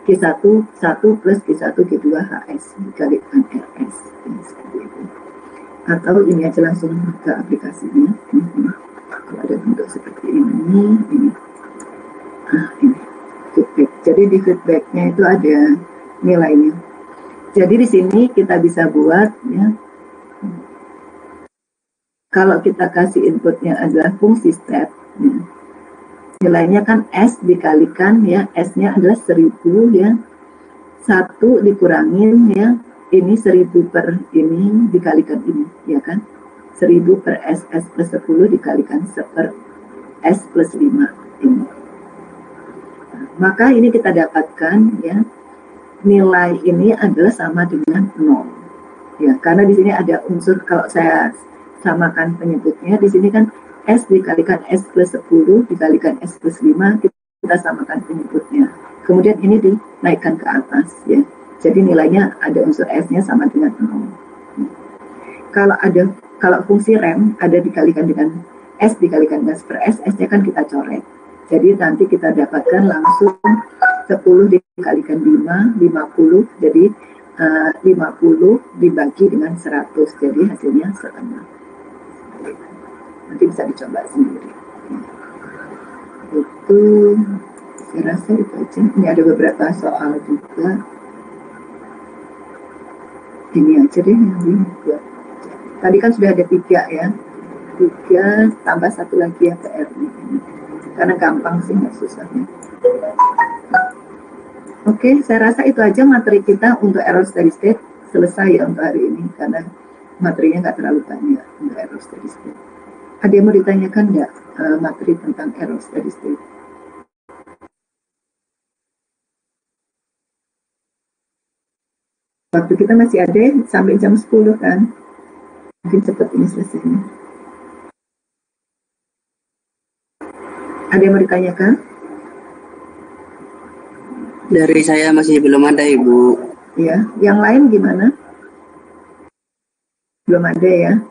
G1 1 plus G1 G2 HS dikalikan RS ya, seperti itu. Atau ini aja langsung ke aplikasinya. Kalau ada bentuk seperti ini ini feedback. Jadi di feedbacknya itu ada nilainya. Jadi di sini kita bisa buat ya, kalau kita kasih inputnya adalah fungsi step ya, nilainya kan S dikalikan ya, S-nya adalah 1000 ya, 1 dikurangin ya, ini 1000 per ini dikalikan ini ya kan, 1000 per S plus 10 dikalikan seper S plus 5 ini. Maka ini kita dapatkan ya, nilai ini adalah sama dengan 0 ya, karena di sini ada unsur, kalau saya samakan penyebutnya di sini kan S dikalikan S plus 10 dikalikan S plus 5, kita samakan penyebutnya, kemudian ini dinaikkan ke atas ya, jadi nilainya ada unsur S-nya sama dengan 0. Kalau fungsi rem ada dikalikan dengan S dikalikan dengan per S, S-nya kan kita coret. Jadi nanti kita dapatkan langsung 10 dikalikan 5, 50. Jadi 50 dibagi dengan 100. Jadi hasilnya setengah. Nanti bisa dicoba sendiri. Itu saya rasa itu aja. Ini ada beberapa soal juga. Ini aja deh yang dibuat. Tadi kan sudah ada 3 ya. 3 tambah 1 lagi ya PR-nya ini. Karena gampang sih, nggak susah ya. Oke, saya rasa itu aja materi kita untuk error steady state. Selesai ya untuk hari ini, karena materinya nggak terlalu banyak untuk error steady state. Ada yang mau ditanyakan nggak materi tentang error steady state? Waktu kita masih ada sampai jam 10 kan? Mungkin cepat ini selesainya. Ada yang mau ditanyakan? Dari saya masih belum ada, Ibu. Ya, yang lain gimana? Belum ada ya?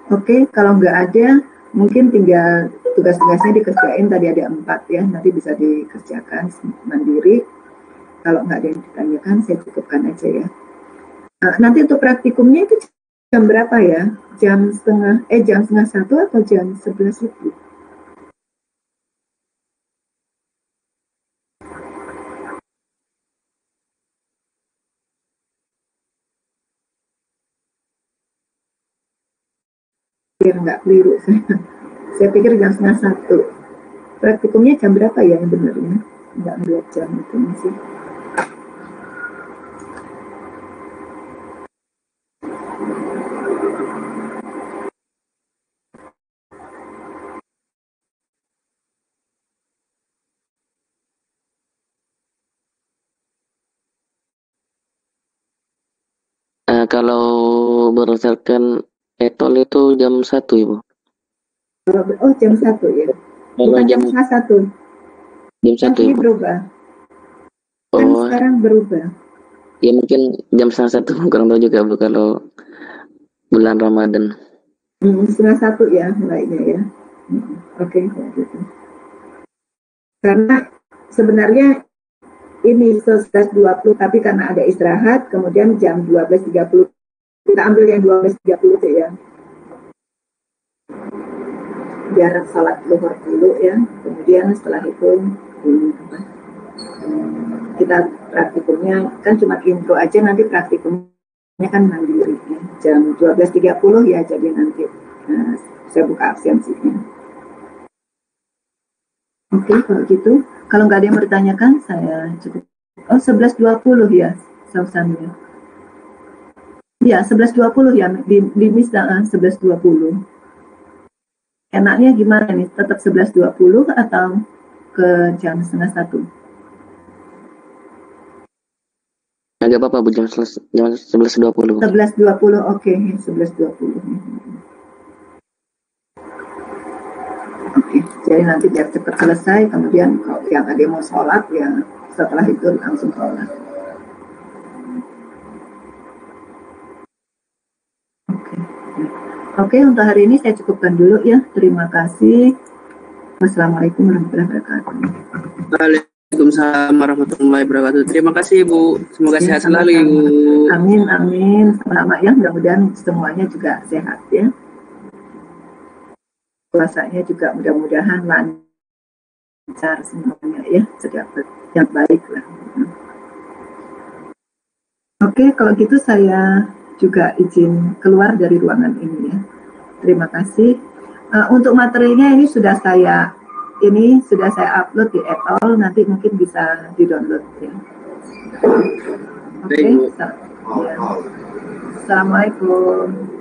Oke, kalau nggak ada, mungkin tinggal tugas-tugasnya dikerjain. Tadi ada 4 ya, nanti bisa dikerjakan mandiri. Kalau nggak ada yang ditanyakan, saya cukupkan aja ya. Nanti untuk praktikumnya itu jam berapa ya? Jam setengah 1 atau jam 11 lebih? Biar nggak keliru saya pikir jam setengah 1. Praktikumnya jam berapa ya yang benarnya? Nggak ngeliat jam itu sih. Kalau berdasarkan etol itu jam 1, Ibu. Oh, jam 1 ya. Kalau Bukan jam jam setengah 1. jam Kan 1, ini Ibu. berubah. Kan Oh, sekarang berubah. ya mungkin jam setengah 1, kurang tahu juga, Bu, kalau bulan Ramadan. Setengah 1 ya mulainya ya. Oke, kayak gitu. Karena sebenarnya ini 11.20, tapi karena ada istirahat, kemudian jam 12.30. Kita ambil yang 12.30 ya. Biar salat zuhur dulu ya. Kemudian setelah itu kita praktikumnya kan cuma intro aja, nanti praktikumnya kan mandiri ya. Jam 12.30 ya, jadi nanti saya buka absensinya. Oke, kalau gitu. Kalau nggak ada yang bertanyakan, saya cukup. Oh, 11.20 ya, sausannya. Ya, 11.20 ya, di bisa 11.20. Enaknya gimana nih? Tetap 11.20 atau ke jam setengah 1? Agak apa-apa, Bu, jam 11.20. 11.20, oke, 11.20. Oke, jadi nanti biar cepat selesai, kemudian kalau yang ada yang mau sholat, ya setelah itu langsung sholat. Oke, untuk hari ini saya cukupkan dulu ya. Terima kasih. Wassalamualaikum warahmatullahi wabarakatuh. Waalaikumsalam warahmatullahi wabarakatuh. Terima kasih, Bu. Semoga Ya, sehat selalu, sama-sama. Ibu. Amin, amin. Sama ya, mudah-mudahan semuanya juga sehat ya. Puasanya juga mudah-mudahan lancar semuanya ya, terdapat yang baik lah. Oke, kalau gitu saya juga izin keluar dari ruangan ini ya. Terima kasih. Untuk materinya ini sudah saya upload di etol, nanti mungkin bisa di-download ya. Oke, ya. Assalamualaikum.